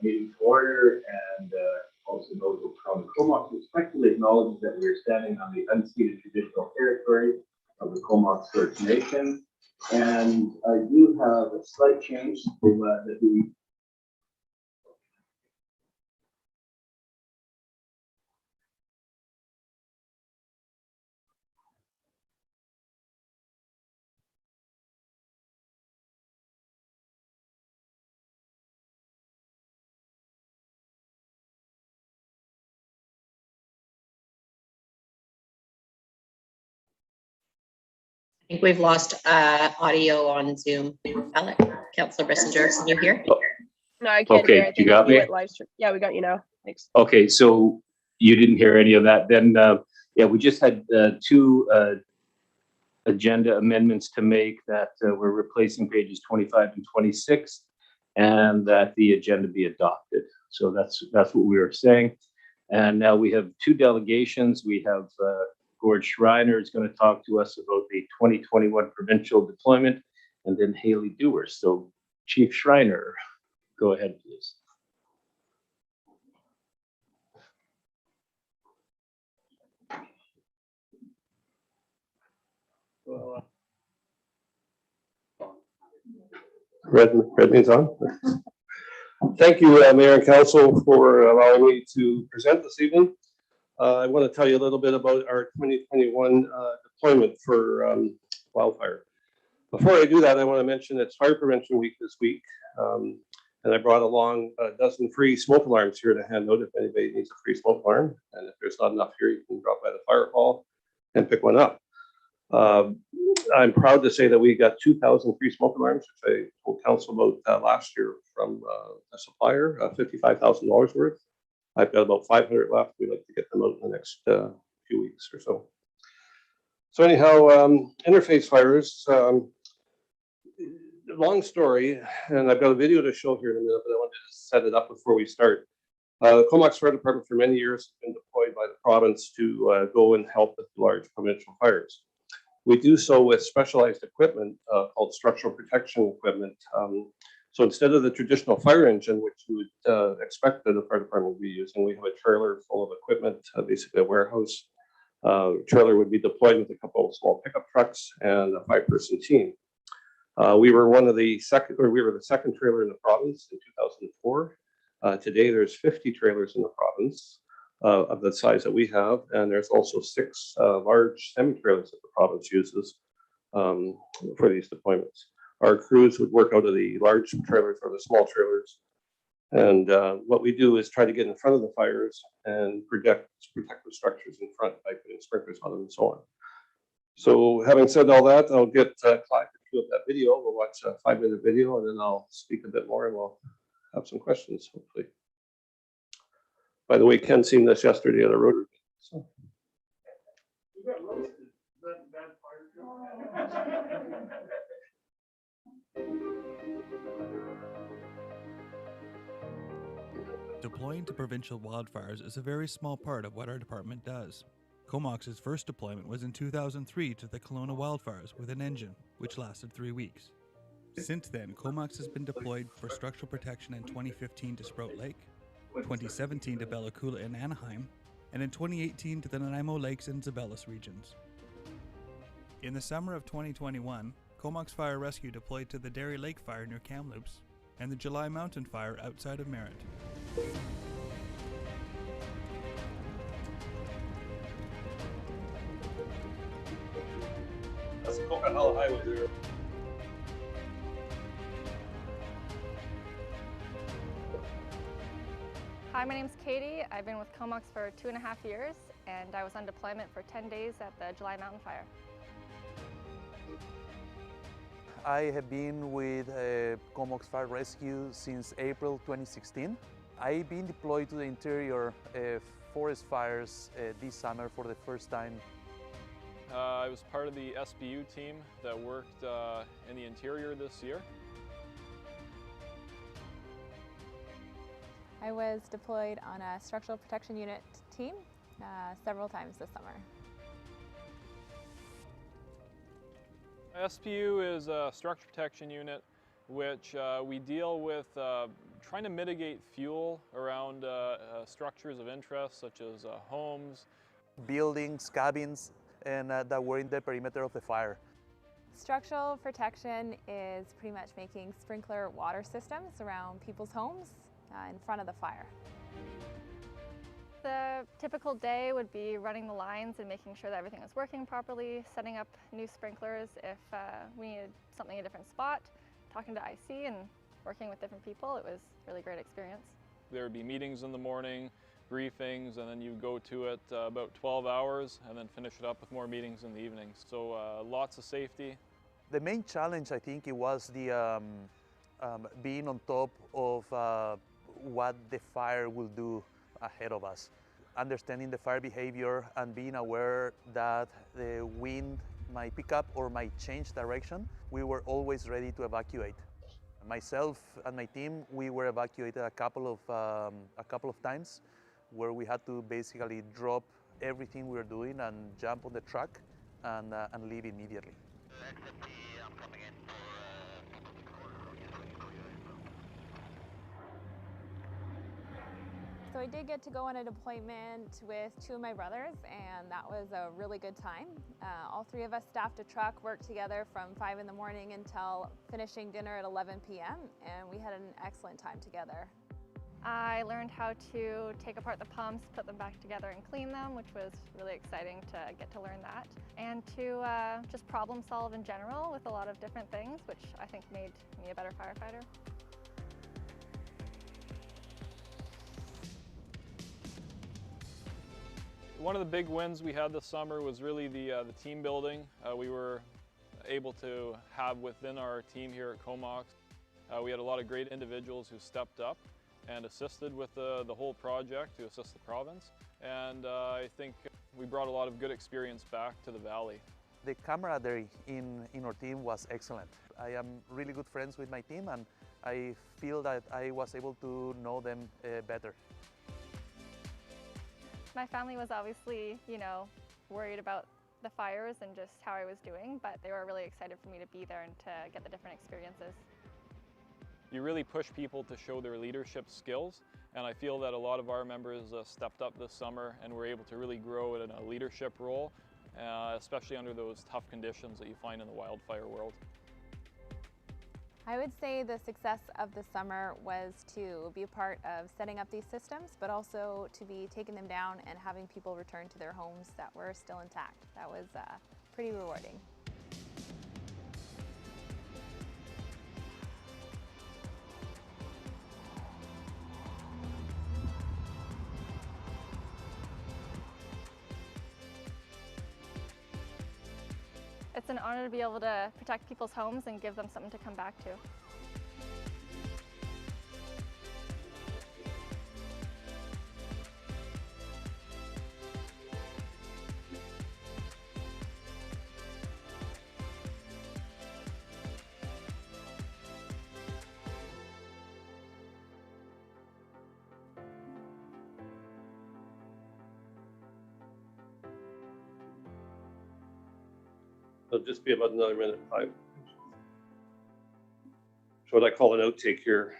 meeting to order, and also notable from Comox respectfully acknowledges that we are standing on the unceded traditional territory of the Comox First Nation. And I do have a slight change to that we I think we've lost audio on Zoom. Alec, Councillor Bissinger, can you hear? No, I can't hear. I think you got me? live stream. Yeah, we got you now. Thanks. Okay, so you didn't hear any of that. Then, yeah, we just had two agenda amendments to make that we're replacing pages 25 and 26, and that the agenda be adopted. So that's what we were saying. And now we have two delegations. We have Gord Schreiner is going to talk to us about the 2021 provincial deployment, and then Haley Dewar. So Chief Schreiner, go ahead, please. Red means on. Thank you, Mayor and Council, for allowing me to present this evening. I want to tell you a little bit about our 2021 deployment for wildfire. Before I do that, I want to mention it's Fire Prevention Week this week, and I brought along a dozen free smoke alarms here to hand out if anybody needs a free smoke alarm. And if there's not enough here, you can drop by the fire hall and pick one up. I'm proud to say that we got 2,000 free smoke alarms, which I told council about last year from a supplier, $55,000 worth. I've got about 500 left. We'd like to get them out in the next few weeks or so. So anyhow, interface fires, long story, and I've got a video to show here in a minute, but I wanted to set it up before we start. The Comox Fire Department for many years has been deployed by the province to go and help with large provincial fires. We do so with specialized equipment called structural protection equipment. So instead of the traditional fire engine, which you would expect that the fire department would be using, we have a trailer full of equipment, basically a warehouse. Trailer would be deployed with a couple of small pickup trucks and a 5-person team. We were the second trailer in the province in 2004. Today, there's 50 trailers in the province of the size that we have, and there's also 6 large semi-trailers that the province uses for these deployments. Our crews would work out of the large trailers or the small trailers, and what we do is try to get in front of the fires and protect the structures in front by putting sprinklers on them and so on. So having said all that, I'll get Clive to cue up that video. We'll watch a 5-minute video, and then I'll speak a bit more, and we'll have some questions, hopefully. By the way, Ken seen this yesterday at a Rotary. So. Deploying to provincial wildfires is a very small part of what our department does. Comox's first deployment was in 2003 to the Kelowna wildfires with an engine, which lasted 3 weeks. Since then, Comox has been deployed for structural protection in 2015 to Sprout Lake, 2017 to Bella Coola in Anaheim, and in 2018 to the Nanaimo Lakes and Zabelis regions. In the summer of 2021, Comox Fire Rescue deployed to the Derry Lake Fire near Kamloops and the July Mountain Fire outside of Merritt. That's the Coquihalla Highway there. Hi, my name's Katie. I've been with Comox for 2.5 years, and I was on deployment for 10 days at the July Mountain Fire. I have been with Comox Fire Rescue since April 2016. I've been deployed to the interior forest fires this summer for the first time. I was part of the SBU team that worked in the interior this year. I was deployed on a structural protection unit team several times this summer. SPU is a structure protection unit which we deal with trying to mitigate fuel around structures of interest such as homes, buildings, cabins, and that were in the perimeter of the fire. Structural protection is pretty much making sprinkler water systems around people's homes in front of the fire. The typical day would be running the lines and making sure that everything was working properly, setting up new sprinklers if we needed something in a different spot, talking to IC and working with different people. It was a really great experience. There would be meetings in the morning, briefings, and then you go to it about 12 hours and then finish it up with more meetings in the evenings. So lots of safety. The main challenge, I think, it was the being on top of what the fire will do ahead of us. Understanding the fire behavior and being aware that the wind might pick up or might change direction, we were always ready to evacuate. Myself and my team, we were evacuated a couple of times where we had to basically drop everything we were doing and jump on the truck and leave immediately. So I did get to go on a deployment with two of my brothers, and that was a really good time. All three of us staffed a truck, worked together from 5 in the morning until finishing dinner at 11 p.m., and we had an excellent time together. I learned how to take apart the pumps, put them back together and clean them, which was really exciting to get to learn that. And to just problem solve in general with a lot of different things, which I think made me a better firefighter. One of the big wins we had this summer was really the team building we were able to have within our team here at Comox. We had a lot of great individuals who stepped up and assisted with the whole project to assist the province. And I think we brought a lot of good experience back to the Valley. The camaraderie in our team was excellent. I am really good friends with my team, and I feel that I was able to know them better. My family was obviously, worried about the fires and just how I was doing, but they were really excited for me to be there and to get the different experiences. You really push people to show their leadership skills, and I feel that a lot of our members stepped up this summer and were able to really grow in a leadership role, especially under those tough conditions that you find in the wildfire world. I would say the success of the summer was to be a part of setting up these systems, but also to be taking them down and having people return to their homes that were still intact. That was pretty rewarding. It's an honor to be able to protect people's homes and give them something to come back to. It'll just be about another minute 5. So what I call an outtake here.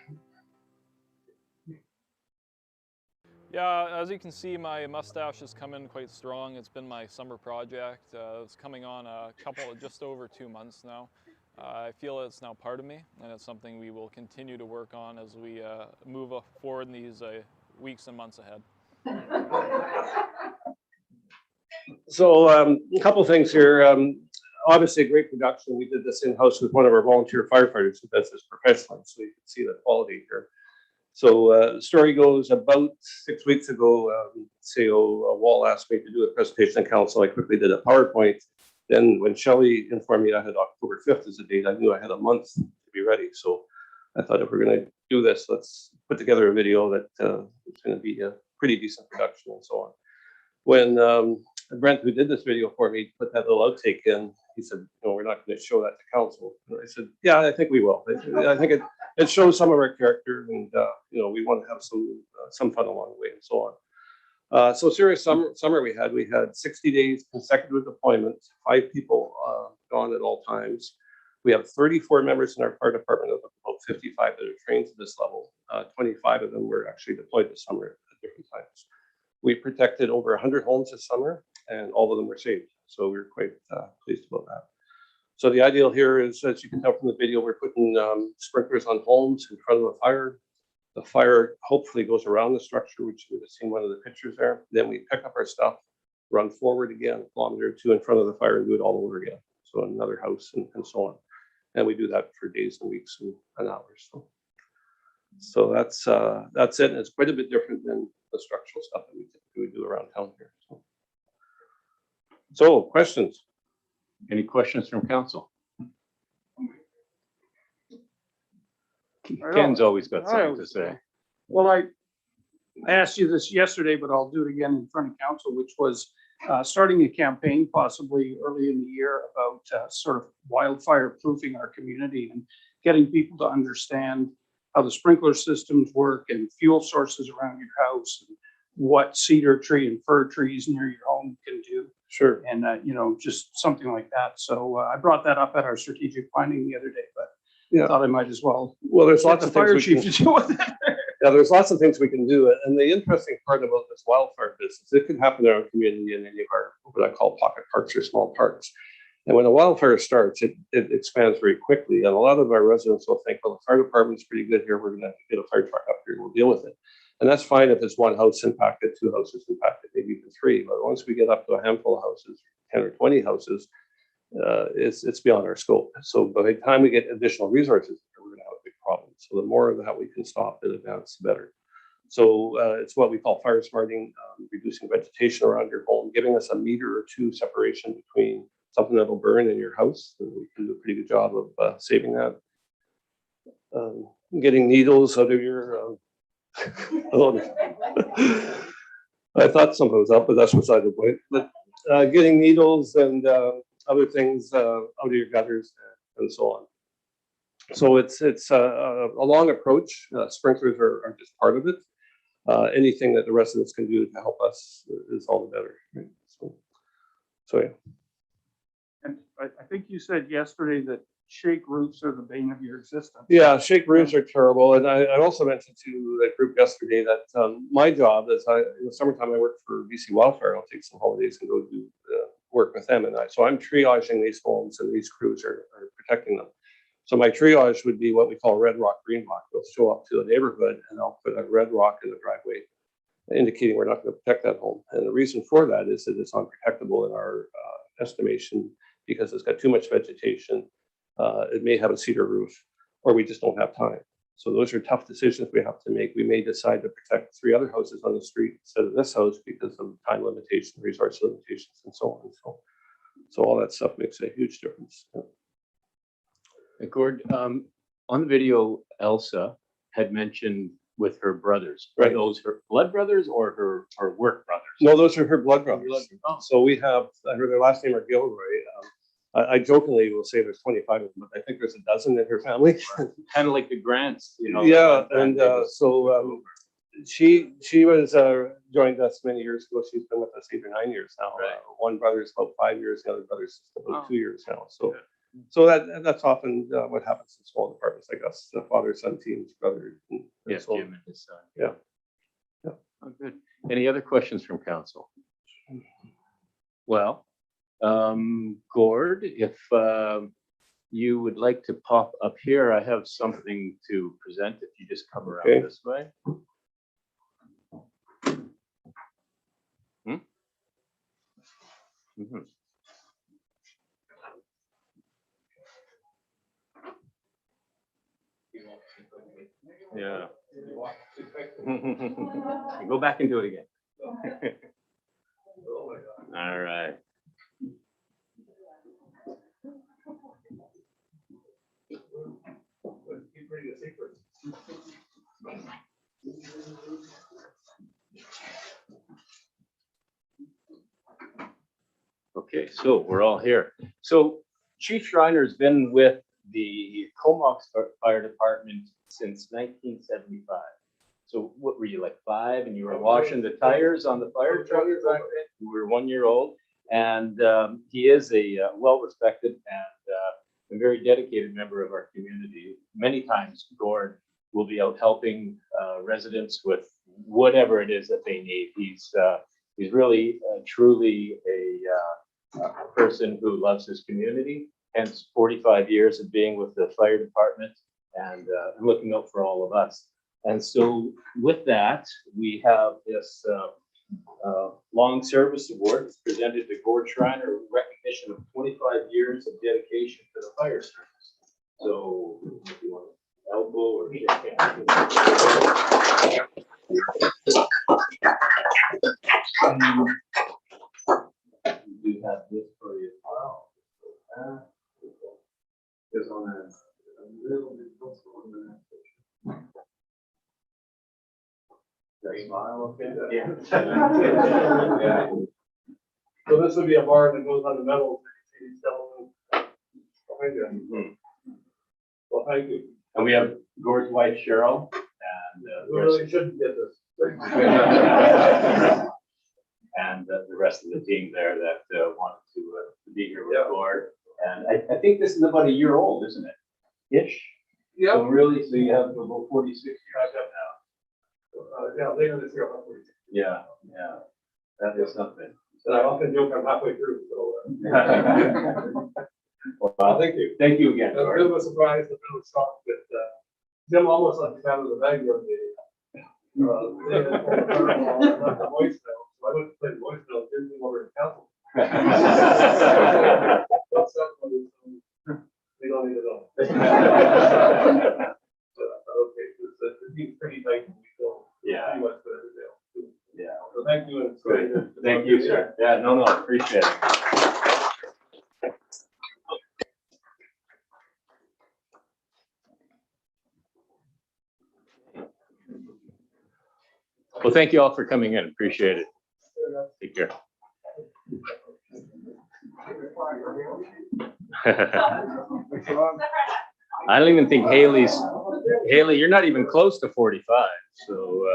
Yeah, as you can see, my mustache has come in quite strong. It's been my summer project. It's coming on just over 2 months now. I feel it's now part of me, and it's something we will continue to work on as we move forward in these weeks and months ahead. So a couple things here. Obviously a great production. We did this in-house with one of our volunteer firefighters who does this professionally, so you can see the quality here. So the story goes about 6 weeks ago, CEO Wall asked me to do a presentation in council. I quickly did a PowerPoint. Then when Shelley informed me I had October 5th as a date, I knew I had a month to be ready. So I thought if we're going to do this, let's put together a video that is going to be a pretty decent production and so on. When Brent, who did this video for me, put that little outtake in, he said, "No, we're not going to show that to council." And I said, "Yeah, I think we will. I think it shows some of our character, and we want to have some fun along the way and so on." So serious summer we had 60 days consecutive deployment, 5 people gone at all times. We have 34 members in our fire department, of about 55 that are trained to this level. 25 of them were actually deployed this summer at different times. We protected over 100 homes this summer, and all of them were saved. So we were quite pleased about that. So the ideal here is, as you can tell from the video, we're putting sprinklers on homes in front of the fire. The fire hopefully goes around the structure, which you would have seen one of the pictures there. Then we pick up our stuff, run forward again, a kilometer or two in front of the fire, and do it all over again. So another house and so on. And we do that for days and weeks and hours. So that's it. And it's quite a bit different than the structural stuff that we typically do around town here. So questions? Any questions from council? Ken's always got something to say. Well, I asked you this yesterday, but I'll do it again in front of council, which was starting a campaign possibly early in the year about sort of wildfire proofing our community and getting people to understand how the sprinkler systems work and fuel sources around your house and what cedar tree and fir trees near your home can do. Sure. And, just something like that. So I brought that up at our strategic planning the other day, but I thought I might as well. Well, there's lots of fire things we chief can to deal with it. Yeah, there's lots of things we can do. And the interesting part about this wildfire business, it can happen in our community in any of our, what I call pocket parks or small parks. And when a wildfire starts, it expands very quickly. And a lot of our residents will think, well, the fire department's pretty good here. We're going to get a fire truck up here and we'll deal with it. And that's fine if it's one house impacted, two houses impacted, maybe even three. But once we get up to a handful of houses, 10 or 20 houses, it's beyond our scope. So by the time we get additional resources, we're going to have a big problem. So the more of that we can stop in advance, the better. So it's what we call fire smarting, reducing vegetation around your home, giving us a meter or two separation between something that'll burn in your house. And we can do a pretty good job of saving that. Getting needles out of your I thought something was up, but that's beside the point. But getting needles and other things out of your gutters and so on. So it's a long approach. Sprinklers are just part of it. Anything that the residents can do to help us is all the better. Right? So yeah. And I think you said yesterday that shake roofs are the bane of your existence. Yeah, shake roofs are terrible. And I also mentioned to that group yesterday that my job is in the summertime I work for BC Wildfire. I'll take some holidays and go do work with them. So I'm triaging these homes and these crews are protecting them. So my triage would be what we call red rock, green rock. They'll show up to a neighborhood and I'll put a red rock in the driveway, indicating we're not going to protect that home. And the reason for that is that it's unprotectable in our estimation because it's got too much vegetation. It may have a cedar roof, or we just don't have time. So those are tough decisions we have to make. We may decide to protect 3 other houses on the street instead of this house because of time limitation, resource limitations, and so on. So all that stuff makes a huge difference. Yeah. Gord, on the video, Elsa had mentioned with her brothers. Right. Are those her blood brothers or her work brothers? No, those are her blood brothers. So we have, their last name are Gilroy. I jokingly will say there's 25 of them, but I think there's a dozen in her family. Kind of like the Grants, Yeah, and so she was joined us many years ago. She's been with us 8 or 9 years now. Right. One brother is about 5 years, the other brother is about 2 years now. So that's often what happens in small departments like us. The father, son teams, brother. And so Jim and his son. Yeah. Oh, good. Any other questions from council? Well, Gord, if you would like to pop up here, I have something to present if you just come around this way. Mm-hmm. Yeah. Go back and do it again. All right. Okay, so we're all here. So Chief Schreiner's been with the Comox Fire Department since 1975. So what were you, like 5, and you were washing the tires on the fire truck? You were 1 year old, and he is a well-respected and a very dedicated member of our community. Many times Gord will be out helping residents with whatever it is that they need. He's really truly a person who loves his community, hence 45 years of being with the fire department and looking out for all of us. And so with that, we have this long service award presented to Gord Schreiner, recognition of 25 years of dedication to the fire service. So if you want to elbow or shake hands. We do have this for you as well. Just on a little bit closer on the next picture. That smile, okay? Yeah. Yeah. So this would be a bar that goes on the metal. Well, thank you. And we have Gord's wife Cheryl and We really shouldn't get this. and the rest of the team there that wanted to be here with Yeah. Gord. And I think this is about a year old, isn't it? Ish. Yeah. So really, so you have about 46 years now. Yeah, later this year. I'll have to- Yeah, yeah, that is something. And I often joke I'm halfway through, so. Well, Thank you. thank you again, That's a bit Gord. of a surprise, a bit of a shock, but Jim almost like the out of the bag the other day. Left a voicemail, so I went to play the voicemail, didn't even over to council. What's up, we don't need to know. Okay, the team's pretty tight, and we feel Yeah, pretty much good as they do. yeah. So thank you, and it's Great. great. Thank you, sir. Yeah, no, appreciate it. Well, thank you all for coming in. Appreciate it. Take care. I don't even think Haley, you're not even close to 45. So,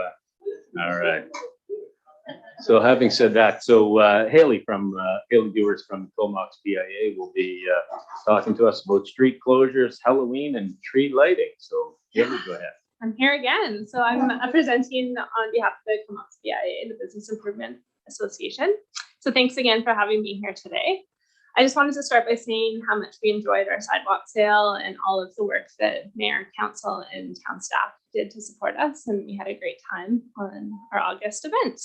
all right. So having said that, so Haley Dewars from Comox BIA will be talking to us about street closures, Halloween and tree lighting. So Haley, go ahead. I'm here again. So I'm presenting on behalf of the Comox BIA, the Business Improvement Association. So thanks again for having me here today. I just wanted to start by saying how much we enjoyed our sidewalk sale and all of the work that Mayor, Council, and town staff did to support us. And we had a great time on our August event.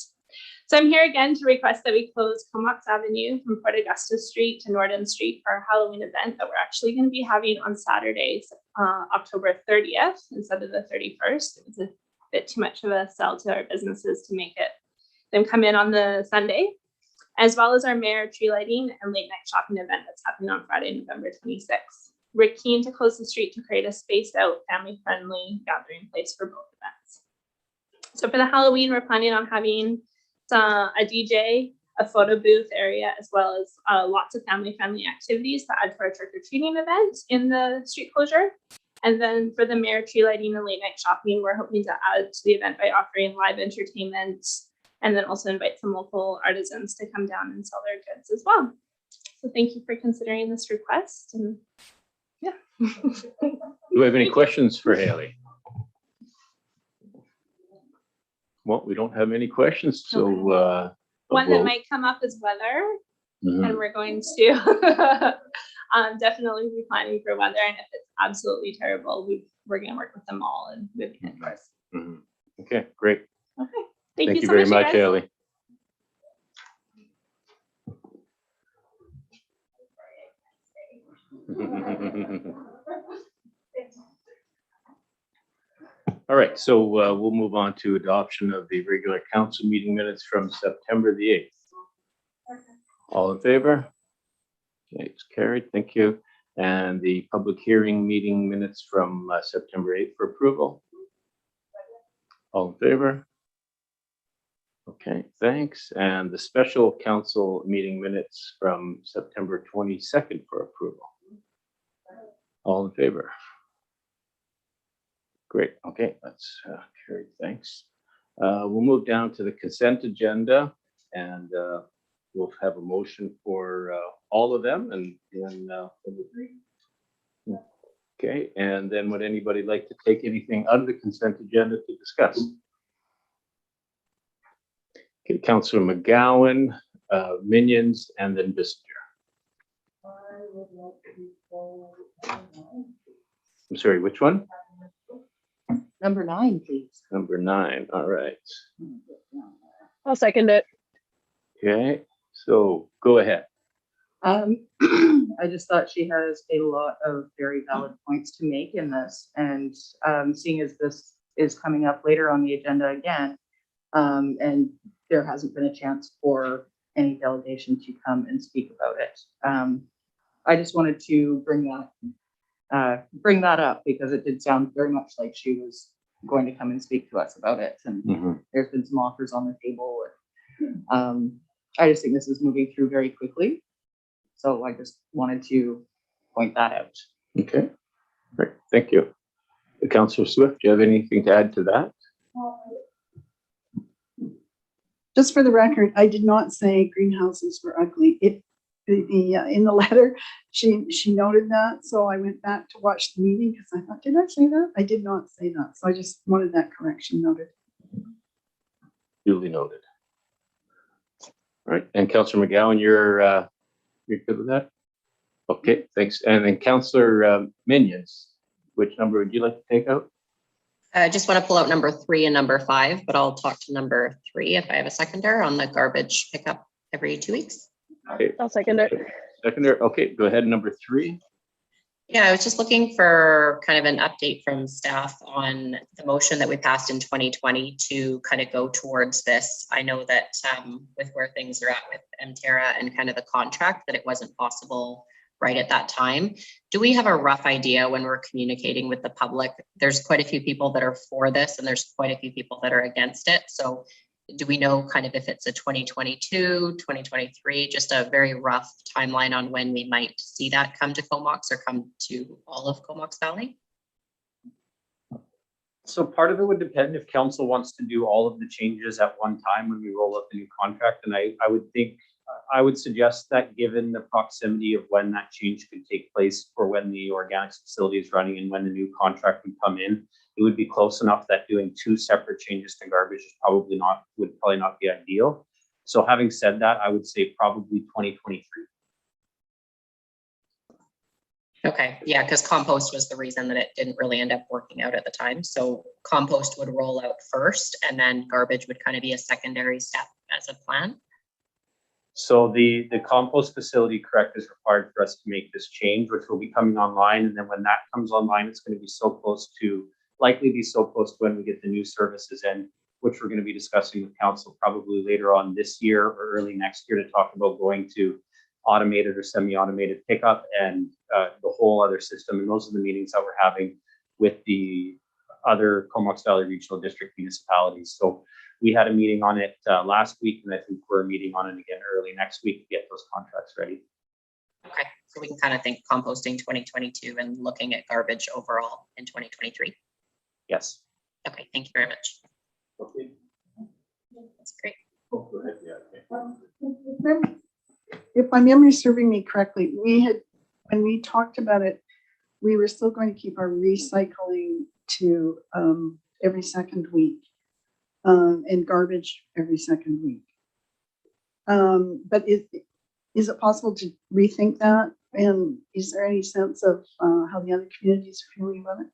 So I'm here again to request that we close Comox Avenue from Port Augusta Street to Norden Street for our Halloween event that we're actually going to be having on Saturday, October 30th instead of the 31st. It's a bit too much of a sell to our businesses to make them come in on the Sunday, as well as our Mayor tree lighting and late night shopping event that's happening on Friday, November 26th. We're keen to close the street to create a spaced out, family friendly gathering place for both events. So for the Halloween, we're planning on having a DJ, a photo booth area, as well as lots of family friendly activities to add to our trick or treating event in the street closure. And then for the Mayor tree lighting and late night shopping, we're hoping to add to the event by offering live entertainment and then also invite some local artisans to come down and sell their goods as well. So thank you for considering this request. And yeah. Do we have any questions for Haley? Well, we don't have any questions, so. One that might come up is weather. And we're going to definitely be planning for weather. And if it's absolutely terrible, we're going to work with them all and moving it north. Okay, great. Okay. Thank you very much, guys. Haley. All right, so we'll move on to adoption of the regular council meeting minutes from September the 8th. All in favor? Okay, it's carried. Thank you. And the public hearing meeting minutes from September 8th for approval. All in favor? Okay, thanks. And the special council meeting minutes from September 22nd for approval. All in favor? Great. Okay, that's carried. Thanks. We'll move down to the consent agenda and we'll have a motion for all of them and then Okay, and then would anybody like to take anything out of the consent agenda to discuss? Okay, Councillor McGowan, Minions, and then Bissinger. I'm sorry, which one? Number 9, please. Number 9, all right. I'll second it. Okay, so go ahead. I just thought she has a lot of very valid points to make in this, and seeing as this is coming up later on the agenda again, and there hasn't been a chance for any delegation to come and speak about it. I just wanted to bring that up because it did sound very much like she was going to come and speak to us about it, and there's been some offers on the table. I just think this is moving through very quickly. So I just wanted to point that out. Okay, great, thank you. Councillor Swift, do you have anything to add to that? Just for the record, I did not say greenhouses were ugly. In the letter, she noted that. So I went back to watch the meeting because I thought, did I say that? I did not say that. So I just wanted that correction noted. Duly noted. All right, and Councillor McGowan, you're good with that? Okay, thanks. And then Councillor Minions, which number would you like to take out? I just want to pull out number 3 and number 5, but I'll talk to number 3 if I have a seconder on the garbage pickup every 2 weeks. Okay. I'll second it. Seconder, okay, go ahead, number 3. Yeah, I was just looking for kind of an update from staff on the motion that we passed in 2020 to kind of go towards this. I know that with where things are at with Mterra and kind of the contract, that it wasn't possible right at that time. Do we have a rough idea when we're communicating with the public? There's quite a few people that are for this and there's quite a few people that are against it. So do we know kind of if it's a 2022, 2023, just a very rough timeline on when we might see that come to Comox or come to all of Comox Valley? So part of it would depend if council wants to do all of the changes at one time when we roll out the new contract. And I would suggest that given the proximity of when that change could take place for when the organics facility is running and when the new contract would come in, it would be close enough that doing 2 separate changes to garbage would probably not be ideal. So having said that, I would say probably 2023. Okay, yeah, because compost was the reason that it didn't really end up working out at the time. So compost would roll out first and then garbage would kind of be a secondary step as a plan. So the compost facility, correct, is required for us to make this change, which will be coming online. And then when that comes online, it's going to be likely be so close to when we get the new services in, which we're going to be discussing with council probably later on this year or early next year to talk about going to automated or semi-automated pickup and the whole other system. And those are the meetings that we're having with the other Comox Valley Regional District municipalities. So we had a meeting on it last week, and I think we're meeting on it again early next week to get those contracts ready. Okay, so we can kind of think composting 2022 and looking at garbage overall in 2023. Yes. Okay, thank you very much. Okay. That's great. Oh, go ahead. Yeah, okay. If my memory is serving me correctly, when we talked about it, we were still going to keep our recycling to every second week and garbage every second week. But is it possible to rethink that? And is there any sense of how the other communities are feeling about it?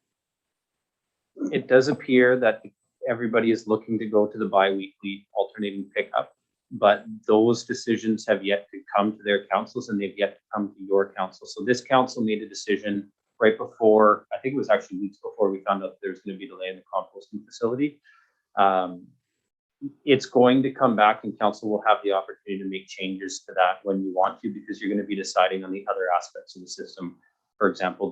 It does appear that everybody is looking to go to the bi-weekly alternating pickup, but those decisions have yet to come to their councils and they've yet to come to your council. So this council made a decision right before, I think it was actually weeks before we found out there's going to be a delay in the composting facility. It's going to come back and council will have the opportunity to make changes to that when you want to, because you're going to be deciding on the other aspects of the system. For example,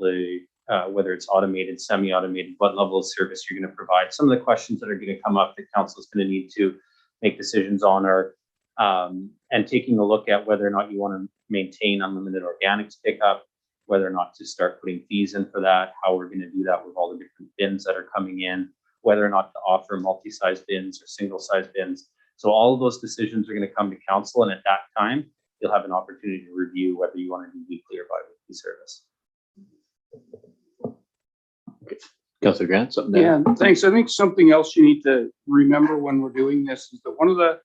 whether it's automated, semi-automated, what level of service you're going to provide. Some of the questions that are going to come up that council is going to need to make decisions on are, and taking a look at whether or not you want to maintain unlimited organics pickup, whether or not to start putting fees in for that, how we're going to do that with all the different bins that are coming in, whether or not to offer multi-size bins or single-size bins. So all of those decisions are going to come to council, and at that time, you'll have an opportunity to review whether you want to do weekly or bi-weekly service. Councillor Grant, something to Yeah, thanks. I think something else you need to remember when we're doing this is that one of the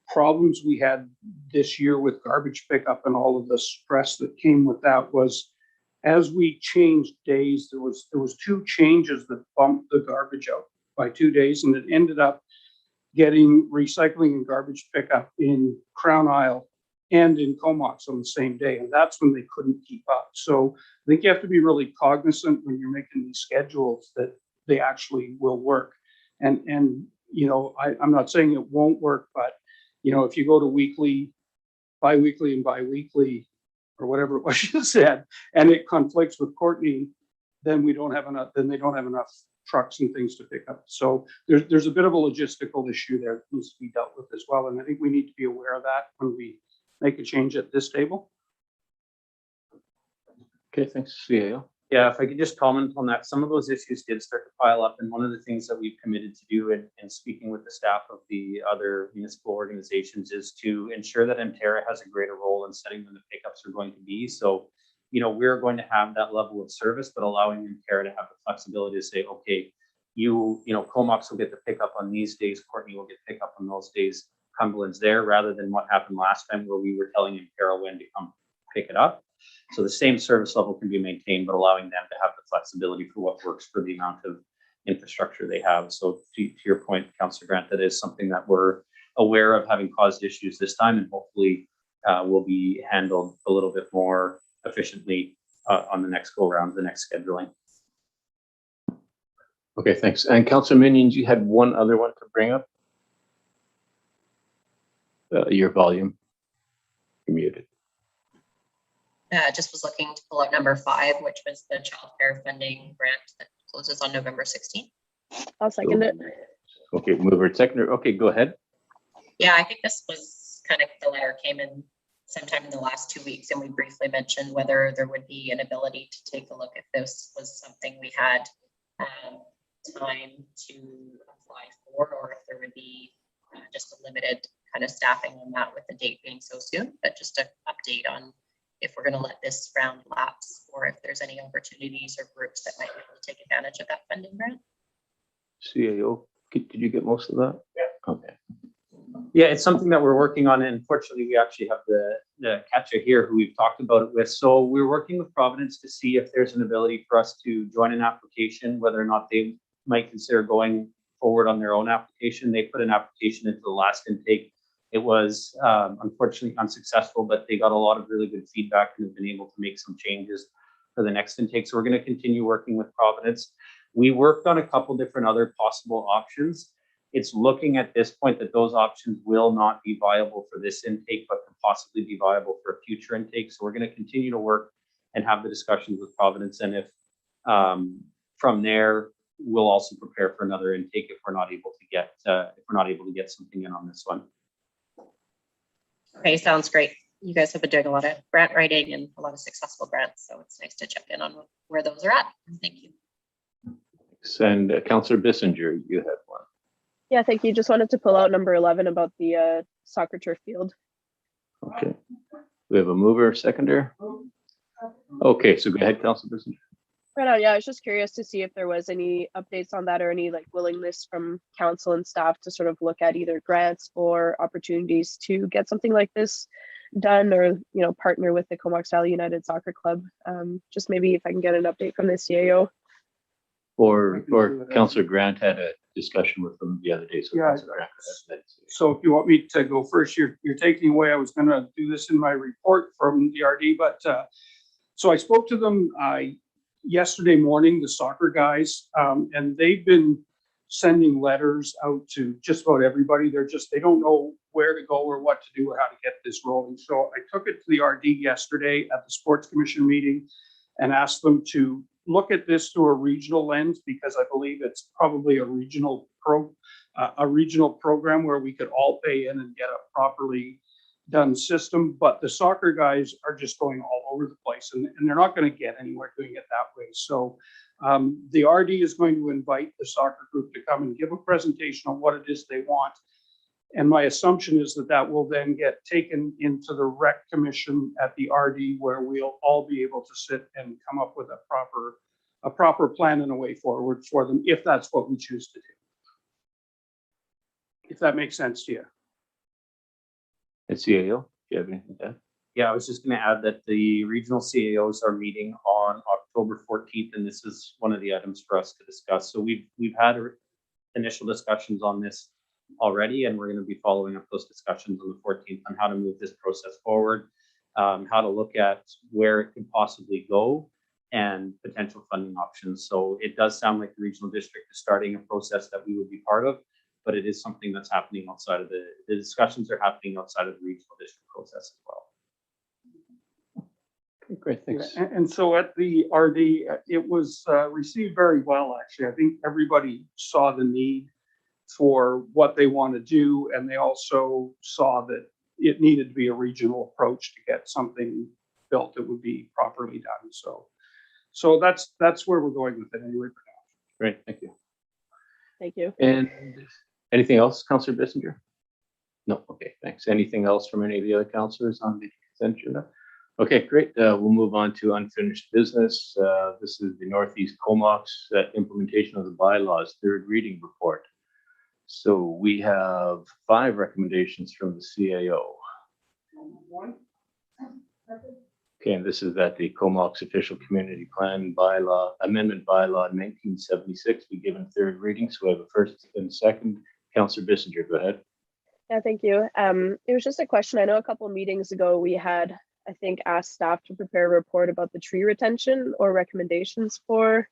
problems we had this year with garbage pickup and all of the stress that came with that was as we changed days, there was 2 changes that bumped the garbage out by 2 days, and it ended up getting recycling and garbage pickup in Crown Isle and in Comox on the same day, and that's when they couldn't keep up. So I think you have to be really cognizant when you're making these schedules that they actually will work. And you know, I'm not saying it won't work, but you know, if you go to weekly, bi-weekly and bi-weekly, or whatever it was you said, and it conflicts with Courtney, then we don't have enough, then they don't have enough trucks and things to pick up. So there's a bit of a logistical issue there that needs to be dealt with as well. And I think we need to be aware of that when we make a change at this table. Okay, thanks, CAO. Yeah, if I could just comment on that, some of those issues did start to pile up, and one of the things that we've committed to do in speaking with the staff of the other municipal organizations is to ensure that Mterra has a greater role in setting when the pickups are going to be. So, you know, we're going to have that level of service, but allowing Mterra to have the flexibility to say, okay, you know, Comox will get the pickup on these days, Courtney will get pickup on those days, Cumberland's there, rather than what happened last time where we were telling Mterra when to come pick it up. So the same service level can be maintained, but allowing them to have the flexibility for what works for the amount of infrastructure they have. So to your point, Councillor Grant, that is something that we're aware of having caused issues this time, and hopefully will be handled a little bit more efficiently on the next go round, the next scheduling. Okay, thanks. And Councillor Minions, you had one other one to bring up. Your volume. You're muted. Just was looking to pull out number 5, which was the childcare funding grant that closes on November 16th. I'll second it. Okay, mover and seconder. Okay, go ahead. Yeah, I think this was kind of, the letter came in sometime in the last 2 weeks, and we briefly mentioned whether there would be an ability to take a look if this was something we had time to apply for, or if there would be just a limited kind of staffing on that with the date being so soon. But just an update on if we're going to let this round lapse, or if there's any opportunities or groups that might be able to take advantage of that funding grant. CAO, did you get most of that? Yeah. Okay. Yeah, it's something that we're working on, and fortunately, we actually have the Katja here who we've talked about it with. So we're working with Providence to see if there's an ability for us to join an application, whether or not they might consider going forward on their own application. They put an application into the last intake. It was unfortunately unsuccessful, but they got a lot of really good feedback and have been able to make some changes for the next intake. So we're going to continue working with Providence. We worked on a couple different other possible options. It's looking at this point that those options will not be viable for this intake, but could possibly be viable for a future intake. So we're going to continue to work and have the discussions with Providence. And if from there, we'll also prepare for another intake if we're not able to get something in on this one. Okay, sounds great. You guys have been doing a lot of grant writing and a lot of successful grants, so it's nice to check in on where those are at. Thank you. And Councillor Bissinger, you had one. Yeah, thank you. Just wanted to pull out number 11 about the soccer turf field. Okay. We have a mover, seconder. Okay, so go ahead, Councillor Bissinger. Right on. Yeah, I was just curious to see if there was any updates on that, or any like willingness from council and staff to sort of look at either grants or opportunities to get something like this done, or partner with the Comox Valley United Soccer Club. Just maybe if I can get an update from the CAO. Or Councillor Grant had a discussion with them the other day. So yeah. So if you want me to go first, you're taking away. I was going to do this in my report from the RD, but so I spoke to them yesterday morning, the soccer guys, and they've been sending letters out to just about everybody. They don't know where to go or what to do or how to get this rolling. So I took it to the RD yesterday at the Sports Commission meeting and asked them to look at this through a regional lens, because I believe it's probably a regional program where we could all pay in and get a properly done system. But the soccer guys are just going all over the place, and they're not going to get anywhere doing it that way. So the RD is going to invite the soccer group to come and give a presentation on what it is they want. And my assumption is that will then get taken into the rec commission at the RD, where we'll all be able to sit and come up with a proper a proper plan and a way forward for them if that's what we choose to do. If that makes sense to you. And CAO, do you have anything to add? Yeah, I was just going to add that the regional CAOs are meeting on October 14th, and this is one of the items for us to discuss. So we've had initial discussions on this already, and we're going to be following up those discussions on the 14th on how to move this process forward, how to look at where it could possibly go, and potential funding options. So it does sound like the regional district is starting a process that we would be part of, but it is something that's happening outside of the discussions are happening outside of the regional district process as well. Okay, great, thanks. And so at the RD, it was received very well, actually. I think everybody saw the need for what they want to do, and they also saw that it needed to be a regional approach to get something built that would be properly done. So that's where we're going with it anyway for now. Great, thank you. Thank you. And anything else, Councillor Bissinger? No, okay, thanks. Anything else from any of the other councillors on the consent agenda? Okay, great. We'll move on to unfinished business. This is the Northeast Comox implementation of the bylaws, third reading report. So we have 5 recommendations from the CAO. Okay, and this is that the Comox official community plan bylaw amendment bylaw 1976 be given third reading. So we have a first and second. Councillor Bissinger, go ahead. Yeah, thank you. It was just a question. I know a couple of meetings ago we had, I think, asked staff to prepare a report about the tree retention or recommendations for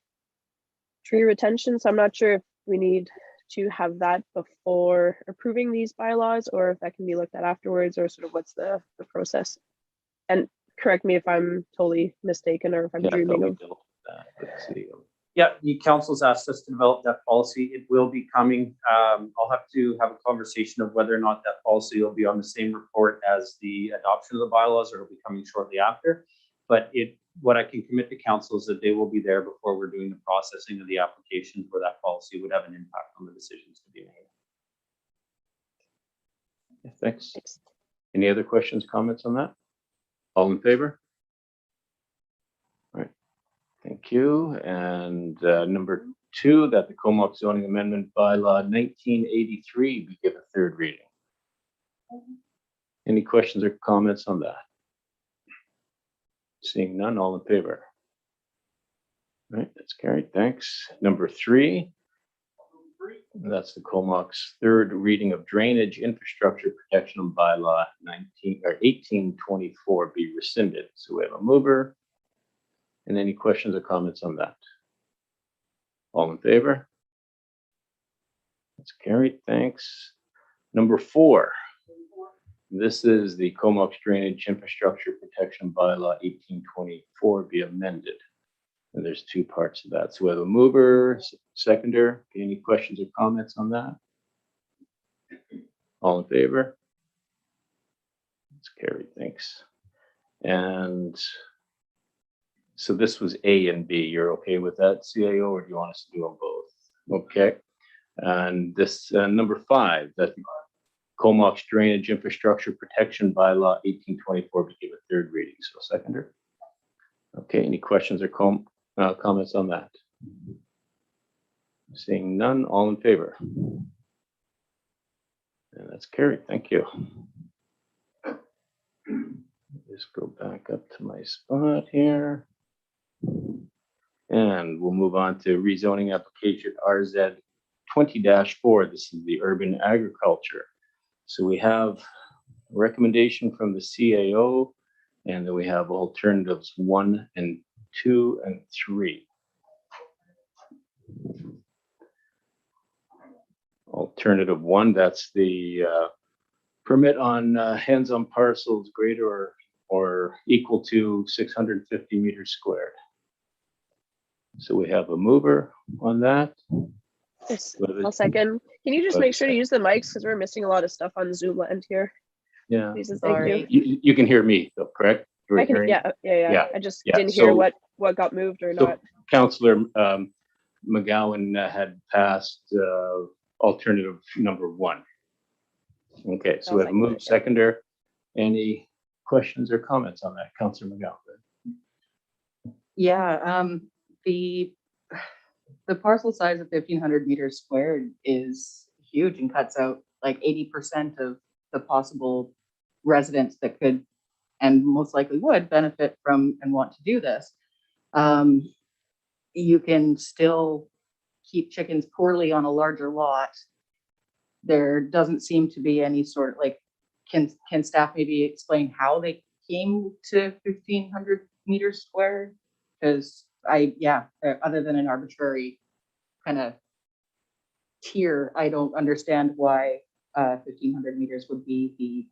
tree retention. So I'm not sure if we need to have that before approving these bylaws or if that can be looked at afterwards, or sort of what's the process. And correct me if I'm totally mistaken or if I'm dreaming of. Yeah, the council's asked us to develop that policy. It will be coming. I'll have to have a conversation of whether or not that policy will be on the same report as the adoption of the bylaws, or it'll be coming shortly after. But what I can commit to council is that they will be there before we're doing the processing of the applications where that policy would have an impact on the decisions to be made. Yeah, thanks. Any other questions, comments on that? All in favor? All right, thank you. And number 2, that the Comox zoning amendment bylaw 1983 be given third reading. Any questions or comments on that? Seeing none, all in favor? All right, that's carried, thanks. Number 3, that's the Comox third reading of drainage infrastructure protection bylaw 1824 be rescinded. So we have a mover. And any questions or comments on that? All in favor? That's carried, thanks. Number 4, this is the Comox drainage infrastructure protection bylaw 1824 be amended. And there's 2 parts of that. So we have a mover, seconder. Any questions or comments on that? All in favor? It's carried, thanks. And so this was A and B. You're okay with that, CAO, or do you want us to do them both? Okay. And this number 5, that the Comox drainage infrastructure protection bylaw 1824 be given third reading. So seconder. Okay, any questions or comments on that? Seeing none, all in favor? And that's carried, thank you. Just go back up to my spot here. And we'll move on to rezoning application RZ 20-4. This is the urban agriculture. So we have a recommendation from the CAO, and then we have alternatives 1 and 2 and 3. Alternative 1, that's the permit on hands-on parcels greater or equal to 650 meters squared. So we have a mover on that. Yes, I'll second. Can you just make sure to use the mics because we're missing a lot of stuff on Zoom land here? Yeah. Please and thank you. You can hear me, though, correct? I can, yeah. I just didn't hear what got moved or not. Councillor McGowan had passed alternative number 1. Okay, so we have a move seconder. Any questions or comments on that, Councillor McGowan? Yeah, the the parcel size of 1,500 meters squared is huge and cuts out like 80% of the possible residents that could and most likely would benefit from and want to do this. You can still keep chickens poorly on a larger lot. There doesn't seem to be any sort of like, can staff maybe explain how they came to 1,500 meters squared? Because other than an arbitrary kind of tier, I don't understand why 1,500 meters would be the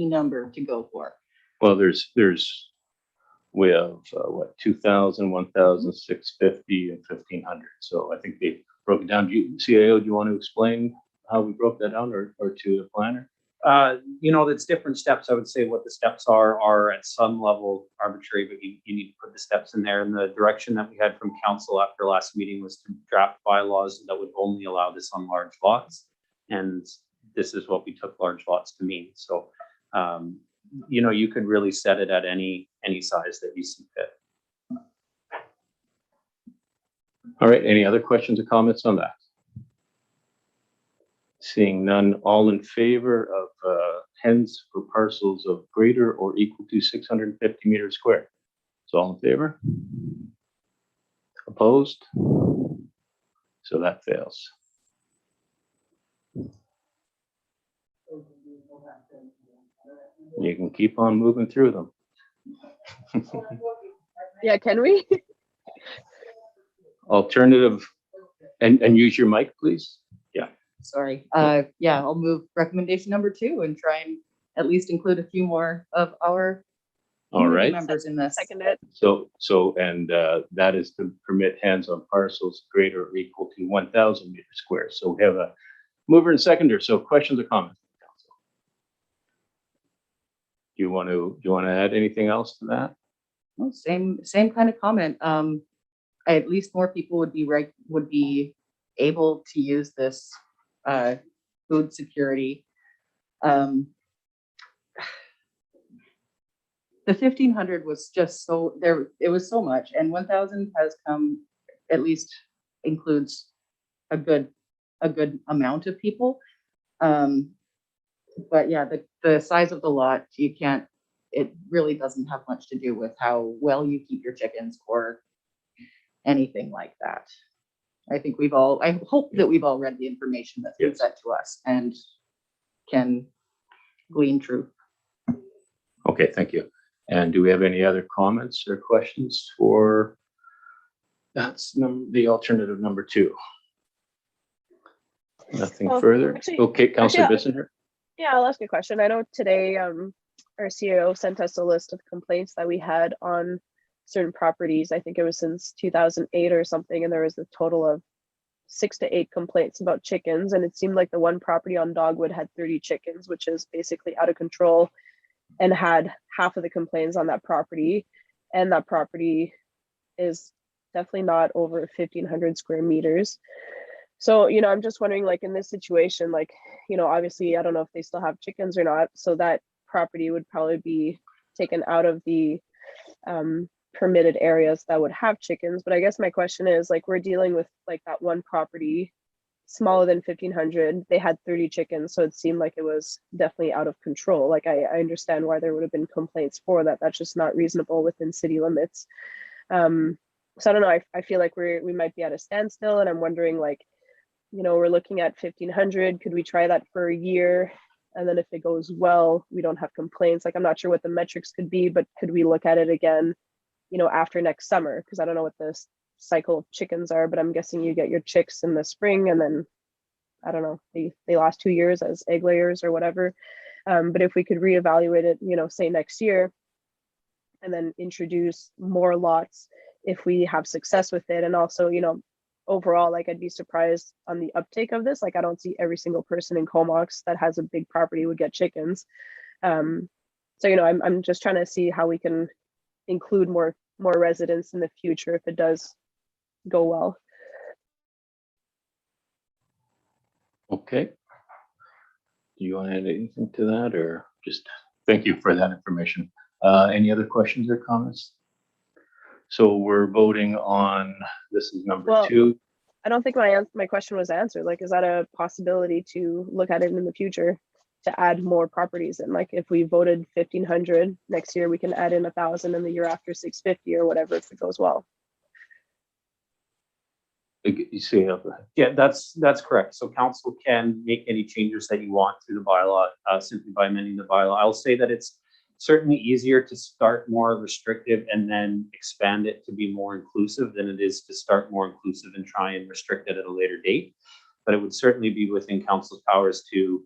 number to go for. Well, we have what, 2,000, 1,650, and 1,500. So I think they broke it down. CAO, do you want to explain how we broke that down, or to the planner? It's different steps. I would say what the steps are at some level arbitrary, but you need to put the steps in there. And the direction that we had from council after last meeting was to draft bylaws that would only allow this on large lots. And this is what we took large lots to mean. So, you could really set it at any size that you see fit. All right, any other questions or comments on that? Seeing none, all in favor of hens for parcels of greater or equal to 650 meters squared? So all in favor? Opposed? So that fails. You can keep on moving through them. Yeah, can we? Alternative, and use your mic, please. Yeah. Sorry. I'll move recommendation number 2 and try and at least include a few more of our All right. members in this. Second it. That is to permit hens on parcels greater or equal to 1,000 meters squared. So we have a mover and seconder. So questions or comments? Do you want to add anything else to that? Well, same kind of comment. At least more people would be able to use this food security. The 1,500 was just so there. It was so much, and 1,000 has come. At least includes a good amount of people. But yeah, the size of the lot, it really doesn't have much to do with how well you keep your chickens or anything like that. I hope that we've all read the information that's been sent to us and can glean truth. Okay, thank you. And do we have any other comments or questions for the alternative number 2? Nothing further. Okay, Councillor Bissinger. Yeah, I'll ask a question. I know today our CAO sent us a list of complaints that we had on certain properties. I think it was since 2008 or something, and there was a total of 6 to 8 complaints about chickens. And it seemed like the one property on Dogwood had 30 chickens, which is basically out of control, and had half of the complaints on that property. And that property is definitely not over 1,500 square meters. So, I'm just wondering, like, in this situation, obviously, I don't know if they still have chickens or not. So that property would probably be taken out of the permitted areas that would have chickens. But I guess my question is, we're dealing with that one property smaller than 1,500. They had 30 chickens. So it seemed like it was definitely out of control. I understand why there would have been complaints for that. That's just not reasonable within city limits. So I don't know. I feel like we might be at a standstill, and I'm wondering, we're looking at 1,500. Could we try that for a year? And then if it goes well, we don't have complaints. I'm not sure what the metrics could be, but could we look at it again, after next summer? Because I don't know what the cycle of chickens are, but I'm guessing you get your chicks in the spring, and then, I don't know, they last 2 years as egg layers or whatever. But if we could reevaluate it, say next year, and then introduce more lots if we have success with it. And also, overall, I'd be surprised on the uptake of this. I don't see every single person in Comox that has a big property would get chickens. So, I'm just trying to see how we can include more residents in the future if it does go well. Okay. Do you want to add anything to that, or just thank you for that information? Any other questions or comments? So we're voting on, this is number Well, 2. I don't think my question was answered. Like, is that a possibility to look at it in the future to add more properties? And like, if we voted 1,500 next year, we can add in 1,000, and the year after 650 or whatever if it goes well. You see, Yeah, that's correct. So council can make any changes that you want to the bylaw simply by amending the bylaw. I'll say that it's certainly easier to start more restrictive and then expand it to be more inclusive than it is to start more inclusive and try and restrict it at a later date. But it would certainly be within council's powers to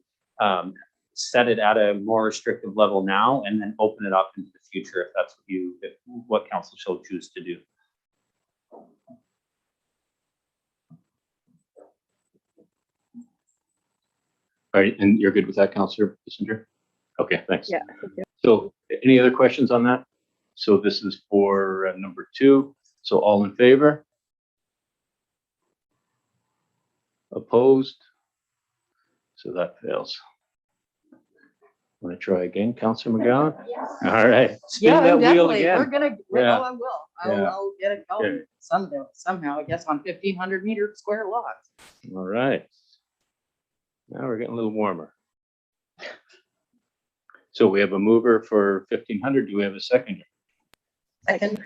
set it at a more restrictive level now and then open it up into the future if that's what council shall choose to do. all right, and you're good with that, Councillor Bissinger? Okay, thanks. Yeah. Thank you. So any other questions on that? So this is for number 2. So all in favor? Opposed? So that fails. Want to try again, Councillor McGowan? Yes. All right. Spin Yeah, that wheel definitely. again. We're gonna, Yeah. oh, I will. Yeah. I'll get it going Okay. somehow, I guess, on 1,500 meter square lots. All right. Now we're getting a little warmer. So we have a mover for 1,500. Do we have a seconder? Second.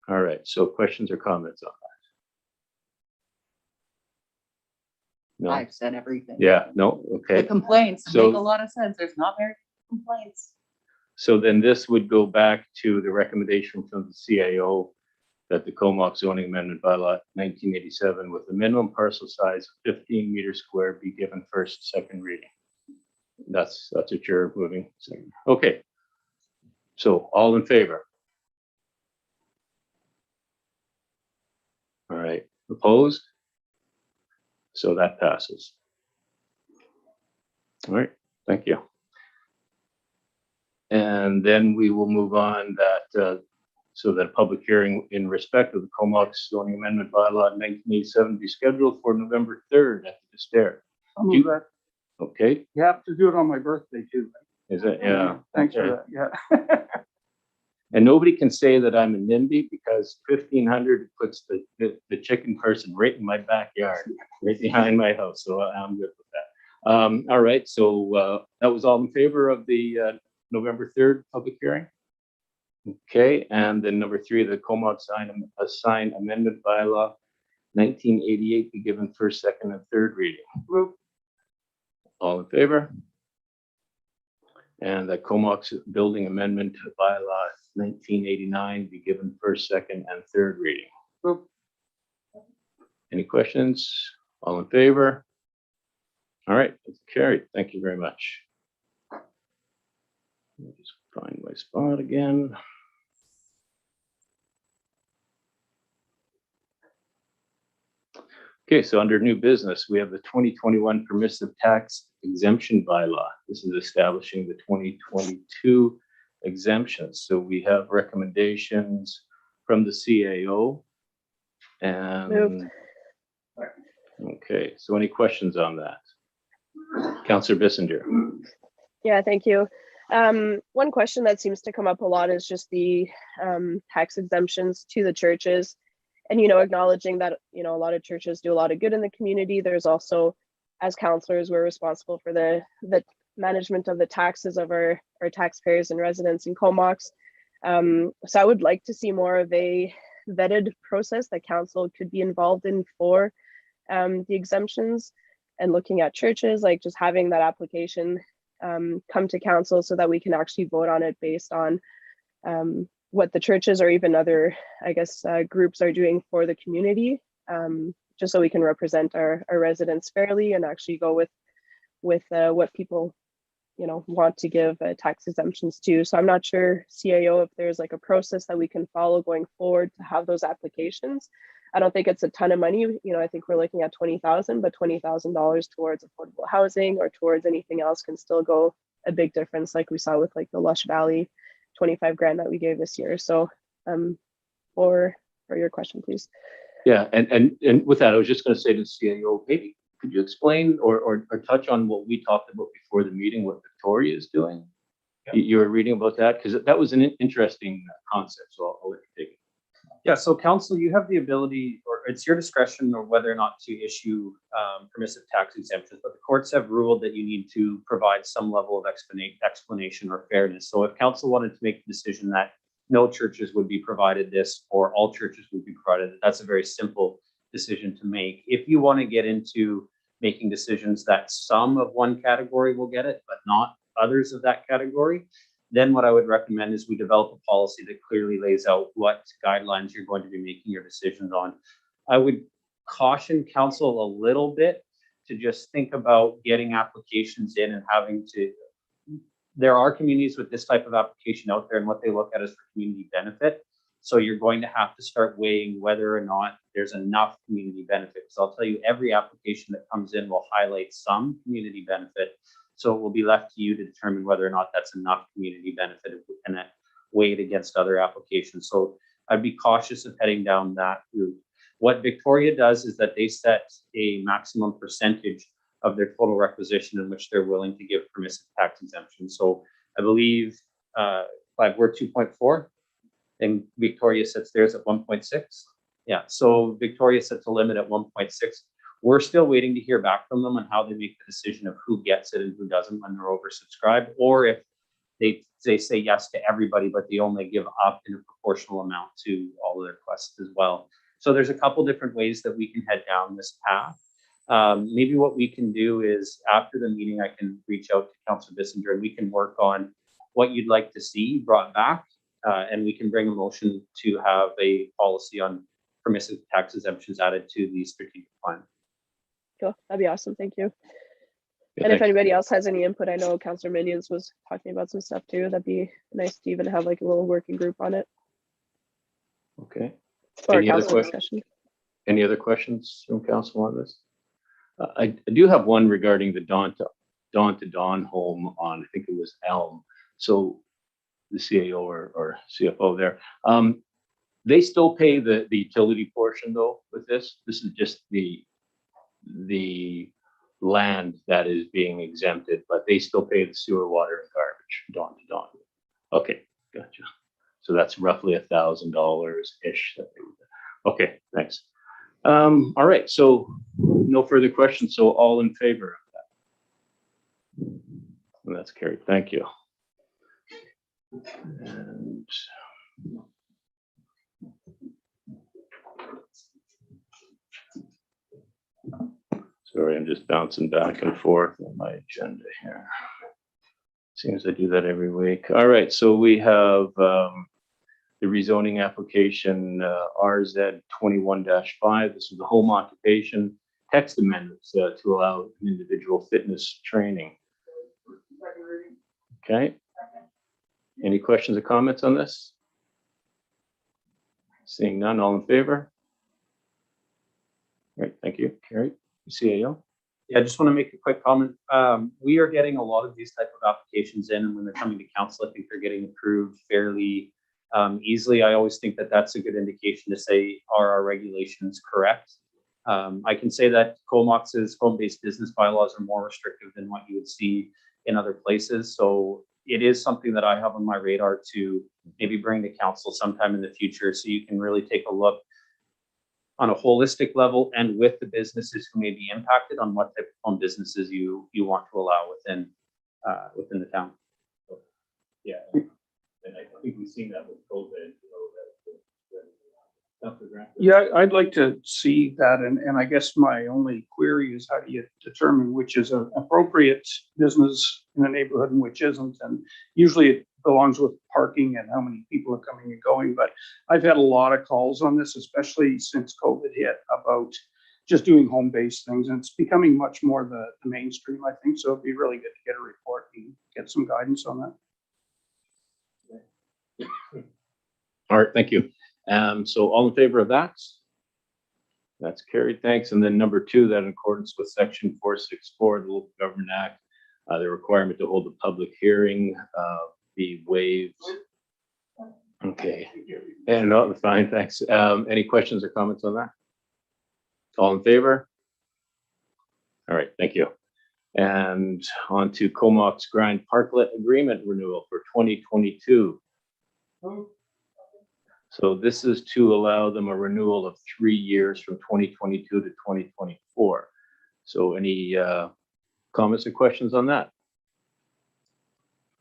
All right. So questions or comments on that? No. I've said everything. Yeah. No. The Okay. complaints So- make a lot of sense. There's not very many complaints. So then this would go back to the recommendation from the CAO that the Comox zoning amendment bylaw 1987 with a minimum parcel size of 15 meters square be given first, second reading. That's what you're moving. Okay. So all in favor? All right. Opposed? So that passes. All right. Thank you. And then we will move on that, so that a public hearing in respect of the Comox zoning amendment bylaw 1987 be scheduled for November 3rd at the Stair. I'll move that. Okay, You have to do it on my birthday too. is it? Yeah. Thanks for Okay. that, yeah. And nobody can say that I'm a NIMBY because 1,500 puts the chicken person right in my backyard, right behind my house. So I'm good with that. All right, so that was all in favor of the November 3rd public hearing? Okay, and then number 3, the Comox sign amendment bylaw 1988 be given first, second, and third reading. All in favor? And the Comox building amendment bylaw 1989 be given first, second, and third reading. Any questions? All in favor? All right, it's carried. Thank you very much. Let me just find my spot again. Okay, so under new business, we have the 2021 permissive tax exemption bylaw. This is establishing the 2022 exemptions. So we have recommendations from the CAO. And okay, so any questions on that? Councillor Bissinger. Yeah, thank you. One question that seems to come up a lot is just the tax exemptions to the churches. And, acknowledging that, a lot of churches do a lot of good in the community. There's also, as counselors, we're responsible for the management of the taxes of our taxpayers and residents in Comox. So I would like to see more of a vetted process that council could be involved in for the exemptions, and looking at churches, like just having that application come to council so that we can actually vote on it based on what the churches or even other, groups are doing for the community, just so we can represent our residents fairly and actually go with what people, want to give tax exemptions to. So I'm not sure, CAO, if there's like a process that we can follow going forward to have those applications. I don't think it's a ton of money. I think we're looking at $20,000, but $20,000 towards affordable housing or towards anything else can still go a big difference, like we saw with like the Lush Valley 25 grand that we gave this year. So for your question, please. Yeah, and with that, I was just going to say to the CAO, maybe could you explain or touch on what we talked about before the meeting, what Victoria is doing? You were reading about that? Because that was an interesting concept, so I'll let you take it. Yeah, so council, you have the ability, or it's your discretion, or whether or not to issue permissive tax exemptions, but the courts have ruled that you need to provide some level of explanation or fairness. So if council wanted to make the decision that no churches would be provided this, or all churches would be provided, that's a very simple decision to make. If you want to get into making decisions that some of one category will get it, but not others of that category, then what I would recommend is we develop a policy that clearly lays out what guidelines you're going to be making your decisions on. I would caution council a little bit to just think about getting applications in and having to, there are communities with this type of application out there, and what they look at is for community benefit. So you're going to have to start weighing whether or not there's enough community benefit. So I'll tell you, every application that comes in will highlight some community benefit. So it will be left to you to determine whether or not that's enough community benefit and weigh it against other applications. So I'd be cautious of heading down that route. What Victoria does is that they set a maximum percentage of their total requisition in which they're willing to give permissive tax exemption. So I believe like we're 2.4 and Victoria sets theirs at 1.6. Yeah, so Victoria sets a limit at 1.6. We're still waiting to hear back from them on how they make the decision of who gets it and who doesn't when they're oversubscribed, or if they say yes to everybody, but they only give up in a proportional amount to all of their requests as well. So there's a couple different ways that we can head down this path. Maybe what we can do is after the meeting, I can reach out to Councillor Bissinger and we can work on what you'd like to see brought back, and we can bring a motion to have a policy on permissive tax exemptions added to the strategic plan. Cool. That'd be awesome. Thank you. Yeah, And if thanks. anybody else has any input, I know Councillor Minions was talking about some stuff too. That'd be nice to even have like a little working group on it Okay. or Any other council questions? discussion. Any other questions from council on this? I do have one regarding the dawn to dawn home on, I think it was Elm. So the CAO or CFO there, they still pay the utility portion though with this? This is just the land that is being exempted, but they still pay the sewer, water, and garbage dawn to dawn. Okay, gotcha. So that's roughly $1,000-ish that they would. Okay, thanks. All right, so no further questions. So all in favor of that? And that's carried. Thank you. And sorry, I'm just bouncing back and forth on my agenda here. Seems I do that every week. All right, so we have the rezoning application RZ 21-5. This is the home occupation text amendments to allow an individual fitness training. Okay. Any questions or comments on this? Seeing none, all in favor? Great, thank you. Carrie, CAO. Yeah, I just want to make a quick comment. We are getting a lot of these type of applications in, and when they're coming to council, I think they're getting approved fairly easily. I always think that that's a good indication to say, are our regulations correct? I can say that Comox's home-based business bylaws are more restrictive than what you would see in other places. So it is something that I have on my radar to maybe bring to council sometime in the future, so you can really take a look on a holistic level and with the businesses who may be impacted on what type of home businesses you want to allow within the town. Yeah, and I think we've seen that with COVID. Yeah, I'd like to see that, and I guess my only query is how do you determine which is an appropriate business in a neighborhood and which isn't? And usually it belongs with parking and how many people are coming and going, but I've had a lot of calls on this, especially since COVID hit, about just doing home-based things, and it's becoming much more the mainstream, I think, so it'd be really good to get a report and get some guidance on that. All right, thank you. So all in favor of that? That's carried, thanks. And then number 2, that in accordance with section 464 of the Local Government Act, the requirement to hold a public hearing be waived. Okay, and no, fine, thanks. Any questions or comments on that? All in favor? All right, thank you. And on to Comox Grind Parklet Agreement Renewal for 2022. So this is to allow them a renewal of 3 years from 2022 to 2024. So any comments or questions on that?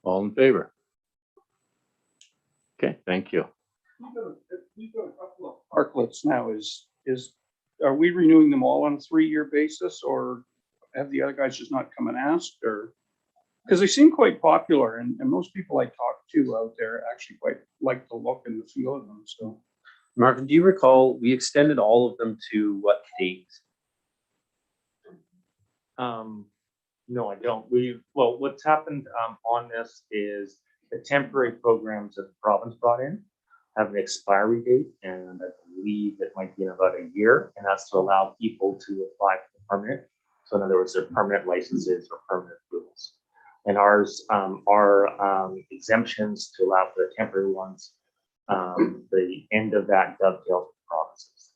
All in favor? Okay, thank you. We've got a couple of parklets now. Are we renewing them all on a 3-year basis, or have the other guys just not come and asked, or? Because they seem quite popular, and most people I talk to out there actually quite like the look and the feel of them, so. Marvin, do you recall we extended all of them to what date? No, I don't. Well, what's happened on this is the temporary programs that the province brought in have an expiry date, and I believe it might be in about a year, and that's to allow people to apply for the permit. So in other words, their permanent licenses or permanent approvals. And ours are exemptions to allow for the temporary ones. The end of that dovetails with provinces.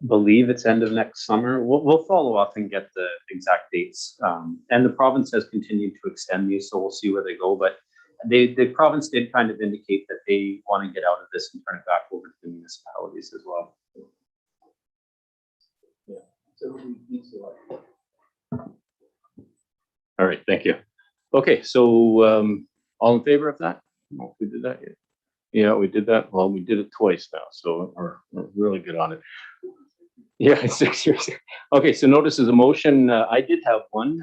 Believe it's end of next summer. We'll follow up and get the exact dates. And the province has continued to extend these, so we'll see where they go. But the province did kind of indicate that they want to get out of this and turn it back over to the municipalities as well. Yeah. So we select. All right, thank you. Okay, so all in favor of that? I don't know if we did that yet. Yeah, we did that. Well, we did it twice now, so we're really good on it. Yeah, 6 years. Okay, so notice is a motion. I did have one.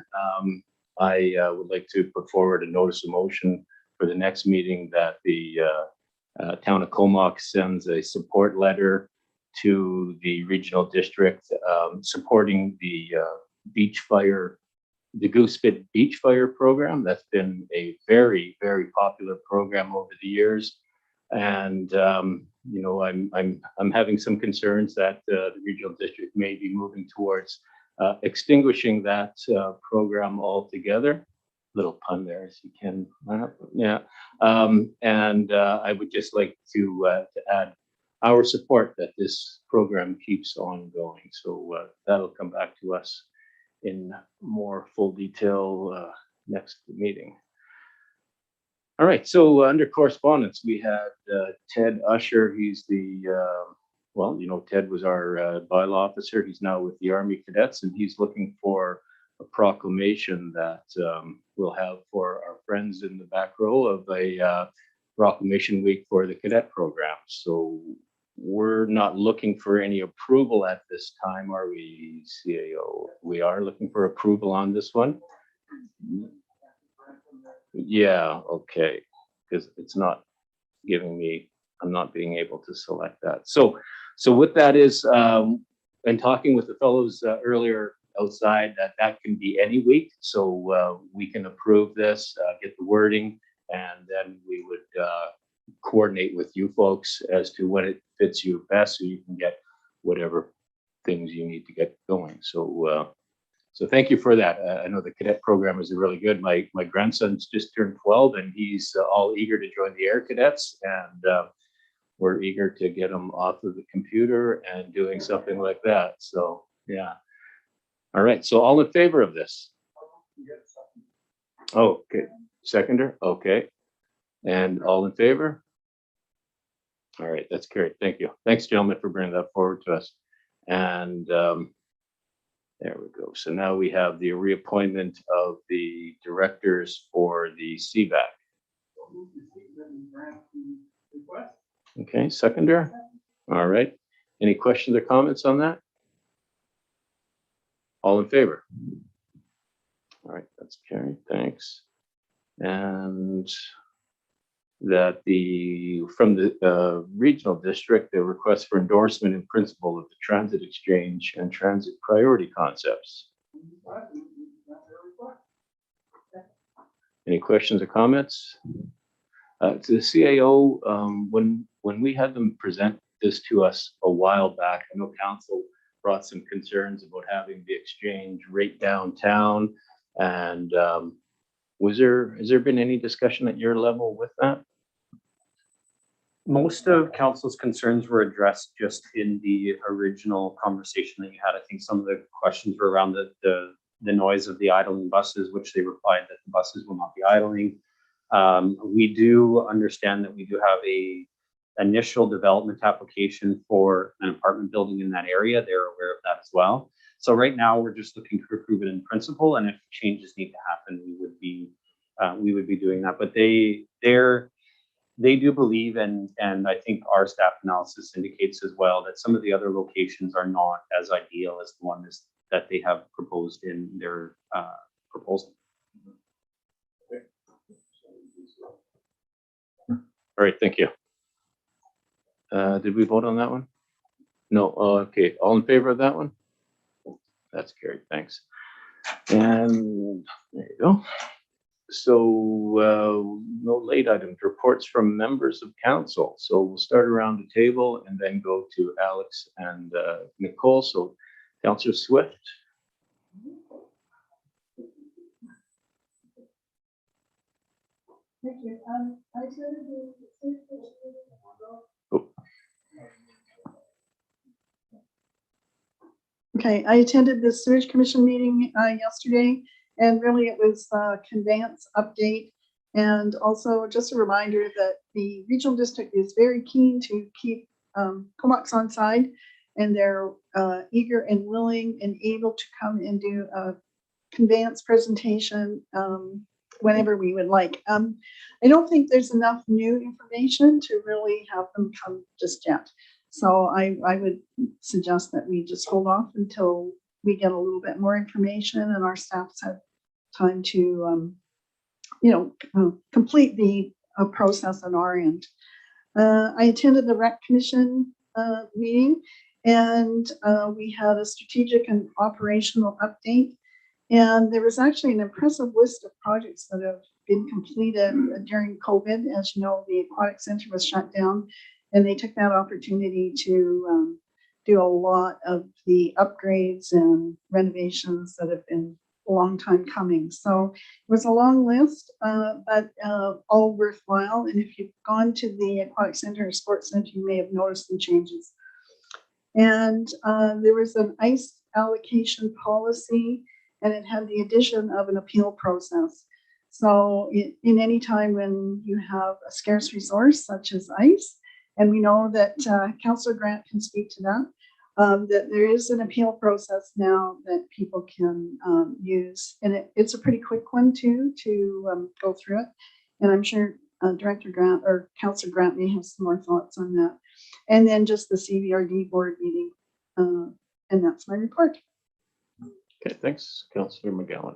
I would like to put forward a notice of motion for the next meeting that the town of Comox sends a support letter to the regional district supporting the beach fire, the Goose Pit Beach Fire program. That's been a very, very popular program over the years. And you know, I'm having some concerns that the regional district may be moving towards extinguishing that program altogether. Little pun there, as you can, yeah. And I would just like to add our support that this program keeps on going. So that'll come back to us in more full detail next meeting. All right, so under correspondence, we had Ted Usher. He's the, well, you know, Ted was our bylaw officer. He's now with the Army Cadets, and he's looking for a proclamation that we'll have for our friends in the back row of a proclamation week for the cadet program. So we're not looking for any approval at this time, are we, CAO? We are looking for approval on this one. Yeah, okay, because it's not giving me, I'm not being able to select that. So with that is, and talking with the fellows earlier outside, that can be any week. So we can approve this, get the wording, and then we would coordinate with you folks as to when it fits you best, so you can get whatever things you need to get going. So so thank you for that. I know the cadet program is really good. My grandson's just turned 12, and he's all eager to join the Air Cadets, and we're eager to get him off of the computer and doing something like that. So yeah. All right. So all in favor of this? Oh, okay. Seconder. Okay. And all in favor? All right. That's great. Thank you. Thanks, gentlemen, for bringing that forward to us. And there we go. So now we have the reappointment of the directors for the CVAC. Okay, seconder. All right. Any questions or comments on that? All in favor? All right, that's carried. Thanks. And that from the regional district, the request for endorsement in principle of the transit exchange and transit priority concepts. Any questions or comments? To the CAO, when we had them present this to us a while back, I know council brought some concerns about having the exchange right downtown, and has there been any discussion at your level with that? Most of council's concerns were addressed just in the original conversation that you had. I think some of the questions were around the the noise of the idling buses, which they replied that the buses will not be idling. We do understand that we do have a initial development application for an apartment building in that area. They're aware of that as well. So right now we're just looking to approve it in principle, and if changes need to happen, we would be doing that. But they do believe, and I think our staff analysis indicates as well, that some of the other locations are not as ideal as the one that they have proposed in their proposal. All right, thank you. Did we vote on that one? No. Okay. All in favor of that one? That's carried. Thanks. And there you go. So no late items, reports from members of council. So we'll start around the table and then go to Alex and Nicole. So Councillor Swift. Thank you. Okay, I attended the sewage commission meeting yesterday, and really it was a conveyance update. And also just a reminder that the regional district is very keen to keep Comox on side, and they're eager and willing and able to come and do a conveyance presentation whenever we would like. I don't think there's enough new information to really have them come just yet. So I would suggest that we just hold off until we get a little bit more information and our staff's had time to, complete the process on our end. I attended the Rec Commission meeting, and we had a strategic and operational update. And there was actually an impressive list of projects that have been completed during COVID. As you know, the Aquatic Center was shut down, and they took that opportunity to do a lot of the upgrades and renovations that have been a long time coming. So it was a long list, but all worthwhile. And if you've gone to the Aquatic Center or Sports Center, you may have noticed some changes. And there was an ice allocation policy, and it had the addition of an appeal process. So in any time when you have a scarce resource such as ice, and we know that Councillor Grant can speak to that, that there is an appeal process now that people can use. And it's a pretty quick one too, to go through it. And I'm sure Director Grant or Councillor Grant may have some more thoughts on that. And then just the CVRD board meeting. And that's my report. Okay, thanks, Councillor McGowan.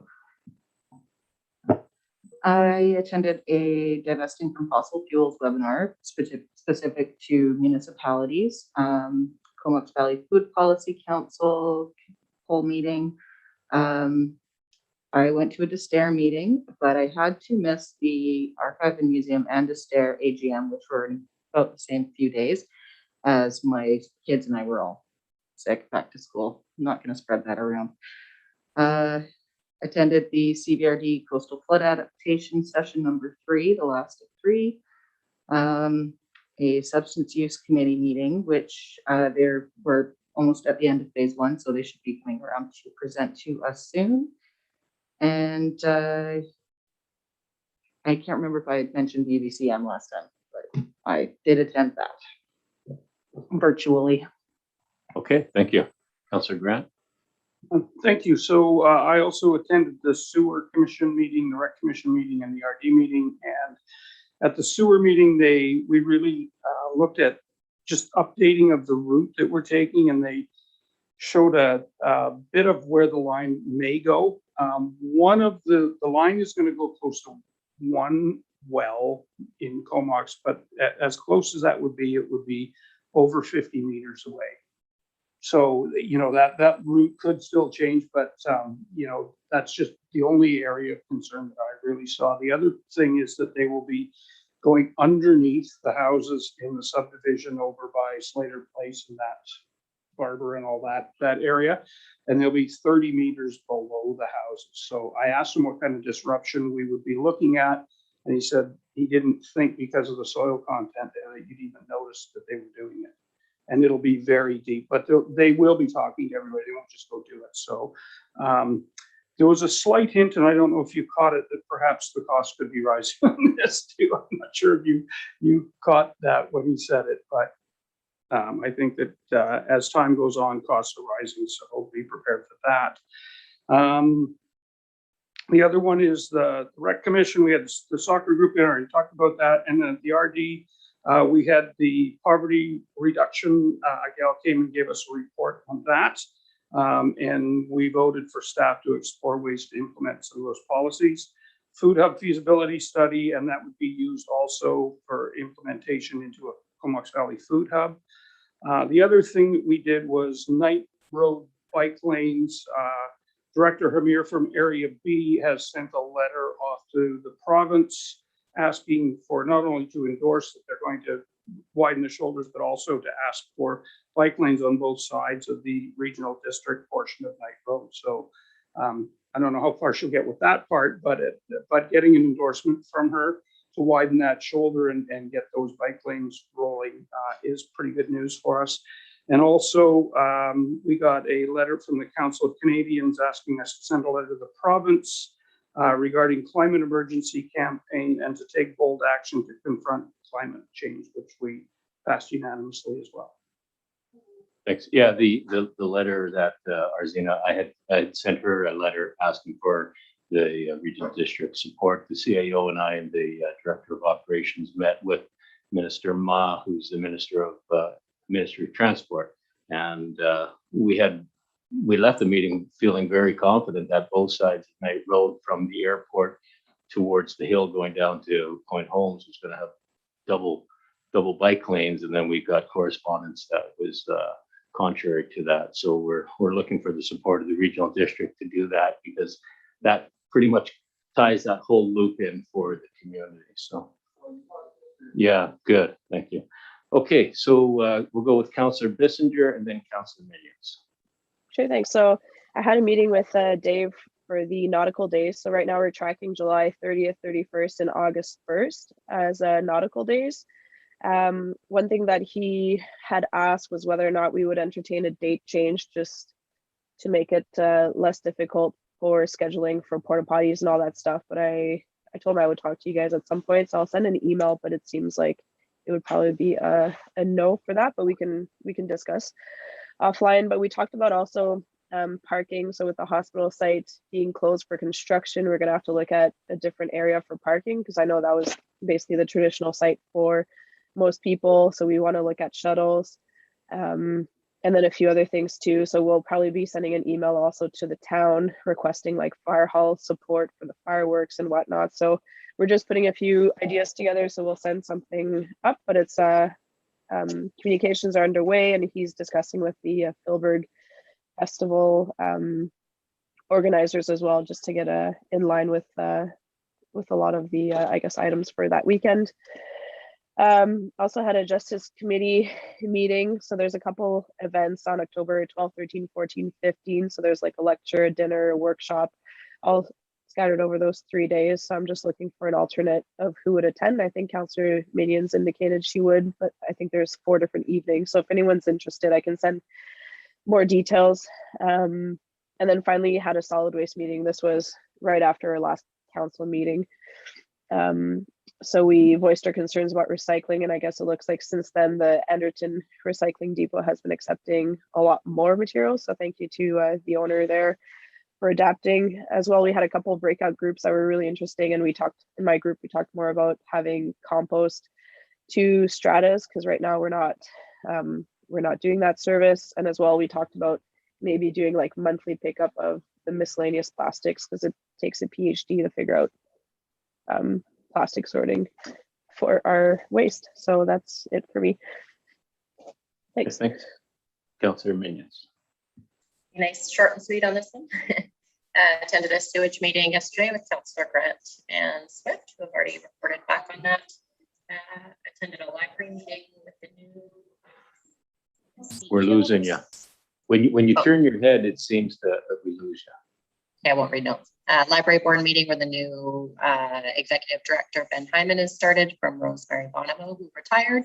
I attended a divesting from fossil fuels webinar specific to municipalities, Comox Valley Food Policy Council whole meeting. I went to a DESTAIR meeting, but I had to miss the Archive and Museum and DESTAIR AGM, which were in about the same few days, as my kids and I were all sick back to school. I'm not going to spread that around. Attended the CVRD Coastal Flood Adaptation Session number 3, the last of 3. A Substance Use Committee meeting, which we're almost at the end of phase 1, so they should be coming around to present to us soon. And I can't remember if I had mentioned BVCM last time, but I did attend that virtually. Okay, thank you. Councillor Grant. Thank you. So I also attended the Sewer Commission meeting, the Rec Commission meeting, and the RD meeting. And at the sewer meeting, we really looked at just updating of the route that we're taking, and they showed a bit of where the line may go. One of the line is going to go close to one well in Comox, but as close as that would be, it would be over 50 meters away. So, that route could still change, but, that's just the only area of concern that I really saw. The other thing is that they will be going underneath the houses in the subdivision over by Slater Place and that Barber and all that area. And they'll be 30 meters below the houses. So I asked him what kind of disruption we would be looking at. And he said he didn't think because of the soil content that you'd even notice that they were doing it. And it'll be very deep, but they will be talking to everybody. They won't just go do it. So There was a slight hint, and I don't know if you caught it, that perhaps the cost could be rising on this too. I'm not sure if you caught that when he said it, but I think that as time goes on, costs are rising, so be prepared for that. The other one is the rec commission. We had the soccer group, I already talked about that, and then the RD, we had the poverty reduction. A gal came and gave us a report on that. And we voted for staff to explore ways to implement some of those policies. Food hub feasibility study, and that would be used also for implementation into a Comox Valley food hub. The other thing that we did was night road bike lanes. Director Hamir from Area B has sent a letter off to the province asking for not only to endorse that they're going to widen the shoulders, but also to ask for bike lanes on both sides of the regional district portion of Knight Road. So I don't know how far she'll get with that part, but getting an endorsement from her to widen that shoulder and get those bike lanes rolling is pretty good news for us. And also we got a letter from the Council of Canadians asking us to send a letter to the province regarding climate emergency campaign and to take bold action to confront climate change, which we passed unanimously as well. Thanks. Yeah, the letter that Arzina, I had sent her a letter asking for the regional district support. The CAO and I and the director of operations met with Minister Ma, who's the Ministry of Transport, and we left the meeting feeling very confident that both sides of Knight Road, from the airport towards the hill going down to Point Holmes, was going to have double bike lanes, and then we got correspondence that was contrary to that. So we're looking for the support of the regional district to do that, because that pretty much ties that whole loop in for the community. So yeah, good, thank you. Okay, so we'll go with Councillor Bissinger and then Councillor Minions. Sure, thanks. So I had a meeting with Dave for the nautical days. So right now we're tracking July 30th, 31st, and August 1st as nautical days. One thing that he had asked was whether or not we would entertain a date change just to make it less difficult for scheduling for porta potties and all that stuff. But I told him I would talk to you guys at some point, so I'll send an email, but it seems like it would probably be a no for that, but we can discuss offline. But we talked about also parking. So with the hospital site being closed for construction, we're gonna have to look at a different area for parking, because I know that was basically the traditional site for most people. So we want to look at shuttles and then a few other things too. So we'll probably be sending an email also to the town requesting like fire hall support for the fireworks and whatnot. So we're just putting a few ideas together. So we'll send something up, but it's communications are underway, and he's discussing with the Philburg Festival organizers as well, just to get in line with a lot of the I guess items for that weekend. Also had a Justice Committee meeting. So there's a couple events on October 12, 13, 14, 15. So there's like a lecture, a dinner, a workshop, all scattered over those 3 days. So I'm just looking for an alternate of who would attend. I think Councillor Minions indicated she would, but I think there's 4 different evenings. So if anyone's interested, I can send more details. And then finally had a solid waste meeting. This was right after our last council meeting. So we voiced our concerns about recycling, and I guess it looks like since then the Anderton Recycling Depot has been accepting a lot more materials. So thank you to the owner there for adapting as well. We had a couple of breakout groups that were really interesting, and we talked in my group, we talked more about having compost to stratas, because right now we're not doing that service. And as well, we talked about maybe doing like monthly pickup of the miscellaneous plastics, because it takes a PhD to figure out plastic sorting for our waste. So that's it for me. Thanks. Thanks. Councillor Minions. Nice, short and sweet on this one. Attended a sewage meeting yesterday with Councillor Grant and Swift, who have already reported back on that. Attended a library meeting with the new We're losing you. When you turn your head, it seems that we lose you. I won't read notes. Library board meeting where the new executive director, Ben Hyman, has started from Rosemary Bonomo, who retired.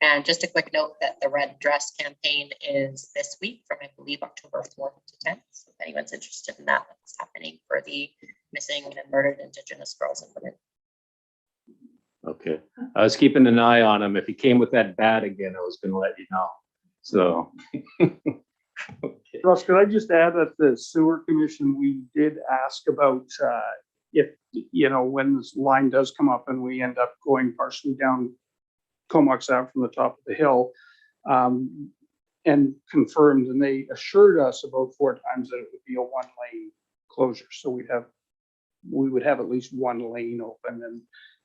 And just a quick note that the Red Dress campaign is this week from, I believe, October 4th to 10th. So if anyone's interested in that, that's happening for the missing and murdered Indigenous girls and women. Okay, I was keeping an eye on him. If he came with that bat again, I was gonna let you know. So. Russ, could I just add that the sewer commission, we did ask about if, you know, when this line does come up and we end up going partially down Comox Ave from the top of the hill, and confirmed, and they assured us about 4 times that it would be a 1-lane closure. So we would have at least 1 lane open.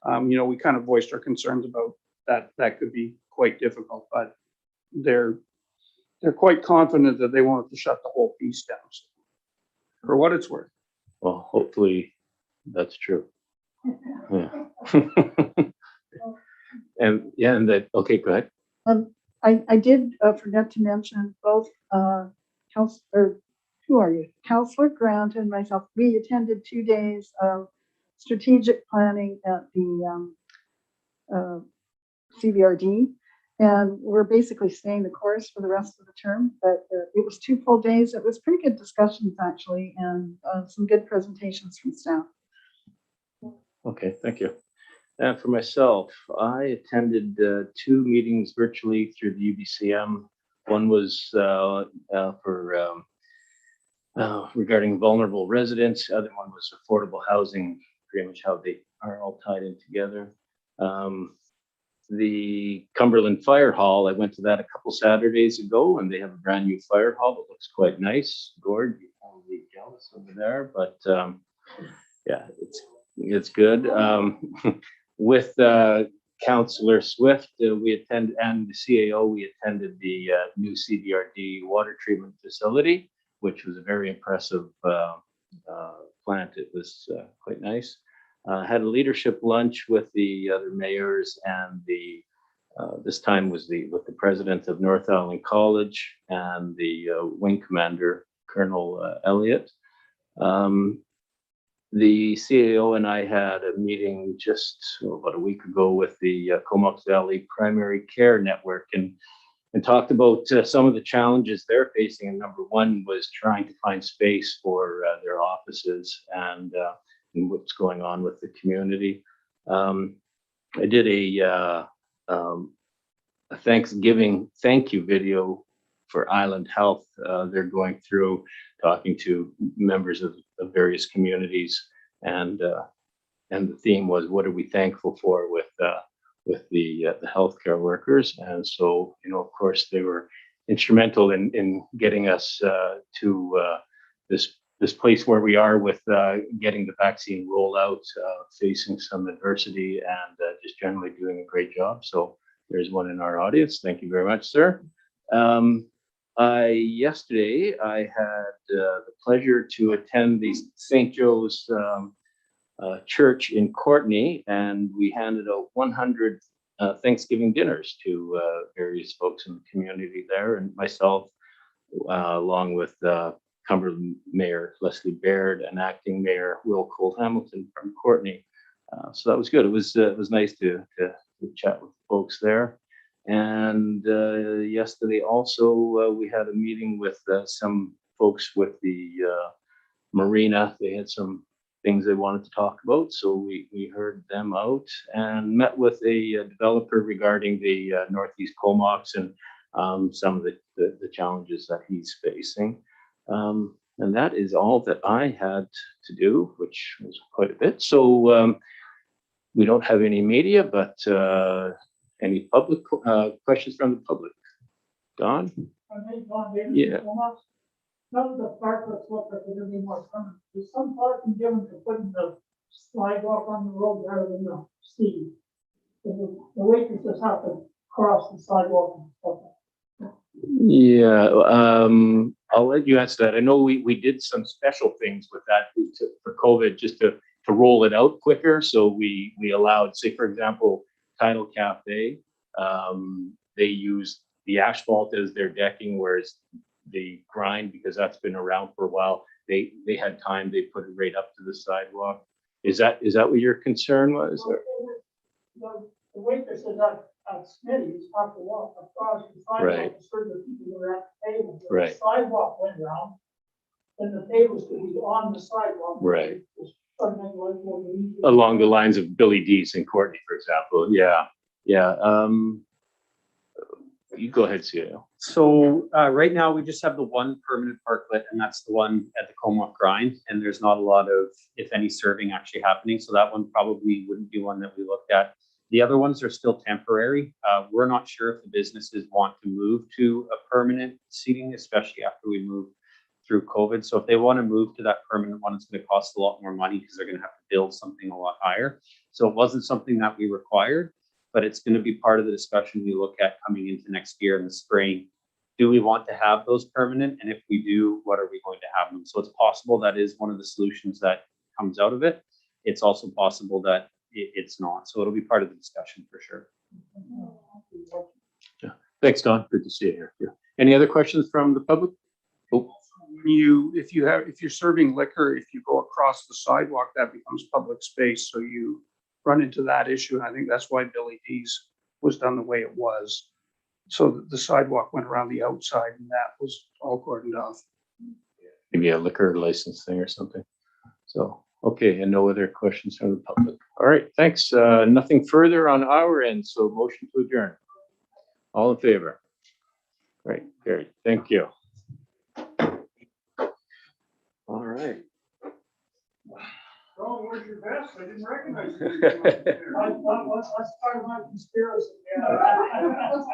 And, you know, we kind of voiced our concerns about that. That could be quite difficult, but they're quite confident that they won't have to shut the whole piece down, so, for what it's worth. Well, hopefully that's true. Yeah. And yeah, and that, okay, go ahead. I did forget to mention both Councillor Grant and myself. We attended 2 days of strategic planning at the CVRD, and we're basically staying the course for the rest of the term. But it was 2 full days. It was pretty good discussions actually, and some good presentations from staff. Okay, thank you. And for myself, I attended 2 meetings virtually through the UBCM. One was regarding vulnerable residents. The other one was affordable housing, pretty much how they are all tied in together. The Cumberland Fire Hall, I went to that a couple Saturdays ago, and they have a brand new fire hall that looks quite nice. Gord, you're probably jealous over there, but yeah, it's good. With Councillor Swift, we attended, and the CAO, we attended the new CVRD water treatment facility, which was a very impressive plant. It was quite nice. Had a leadership lunch with the other mayors, and this time was with the president of North Island College and the wing commander, Colonel Elliott. The CAO and I had a meeting just about a week ago with the Comox Valley Primary Care Network, and talked about some of the challenges they're facing. And number one was trying to find space for their offices and what's going on with the community. I did a Thanksgiving thank you video for Island Health. They're going through talking to members of various communities, and the theme was, what are we thankful for with the healthcare workers? And so, you know, of course, they were instrumental in getting us to this place where we are with getting the vaccine rollout, facing some adversity, and just generally doing a great job. So there's one in our audience. Thank you very much, sir. Yesterday, I had the pleasure to attend the St. Joe's Church in Courtenay, and we handed out 100 Thanksgiving dinners to various folks in the community there, and myself, along with Cumberland Mayor Leslie Baird and Acting Mayor Will Cole-Hamilton from Courtenay. So that was good. It was nice to chat with folks there. And yesterday also, we had a meeting with some folks with the marina. They had some things they wanted to talk about, so we heard them out and met with a developer regarding the Northeast Comox and some of the challenges that he's facing. And that is all that I had to do, which was quite a bit. So we don't have any media, but any public questions from the public? Don? Yeah. None of the park looks like they're gonna be more permanent. There's some thought in given to putting the sidewalk on the road rather than the seat. The waiters just have to cross the sidewalk and stuff. Yeah, I'll let you answer that. I know we did some special things with that for COVID, just to roll it out quicker. So we allowed, say, for example, Tidal Cafe, they use the asphalt as their decking, whereas the grind, because that's been around for a while, they had time, they put it right up to the sidewalk. Is that what your concern was? Or? The waitress said that at Smitty's, have to walk across the Right. sidewalk to serve the people who are at the table. If the Right. Sidewalk went round, then the tables could be on the sidewalk. Right. Just something like what we need to- Along the lines of Billy Dees and Courtney, for example. Yeah, yeah. You go ahead, CAO. So right now, we just have the one permanent parklet, and that's the one at the Comox Grind. And there's not a lot of, if any, serving actually happening. So that one probably wouldn't be one that we looked at. The other ones are still temporary. We're not sure if the businesses want to move to a permanent seating, especially after we move through COVID. So if they want to move to that permanent one, it's going to cost a lot more money because they're going to have to build something a lot higher. So it wasn't something that we required, but it's going to be part of the discussion we look at coming into next year in the spring. Do we want to have those permanent? And if we do, what are we going to have them? So it's possible that is one of the solutions that comes out of it. It's also possible that it's not. So it'll be part of the discussion for sure. Yeah. Thanks, Don. Good to see you here. Yeah. Any other questions from the public? Oh, If you're serving liquor, if you go across the sidewalk, that becomes public space, so you run into that issue, and I think that's why Billy D's was done the way it was. So the sidewalk went around the outside, and that was all cordoned off. maybe a liquor license thing or something. So, okay, and no other questions from the public. All right, thanks. Nothing further on our end, so motion to adjourn. All in favor? Great, carried. Thank you. All right. Oh, where's your vest? I didn't recognize you. That's part of my conspiracy.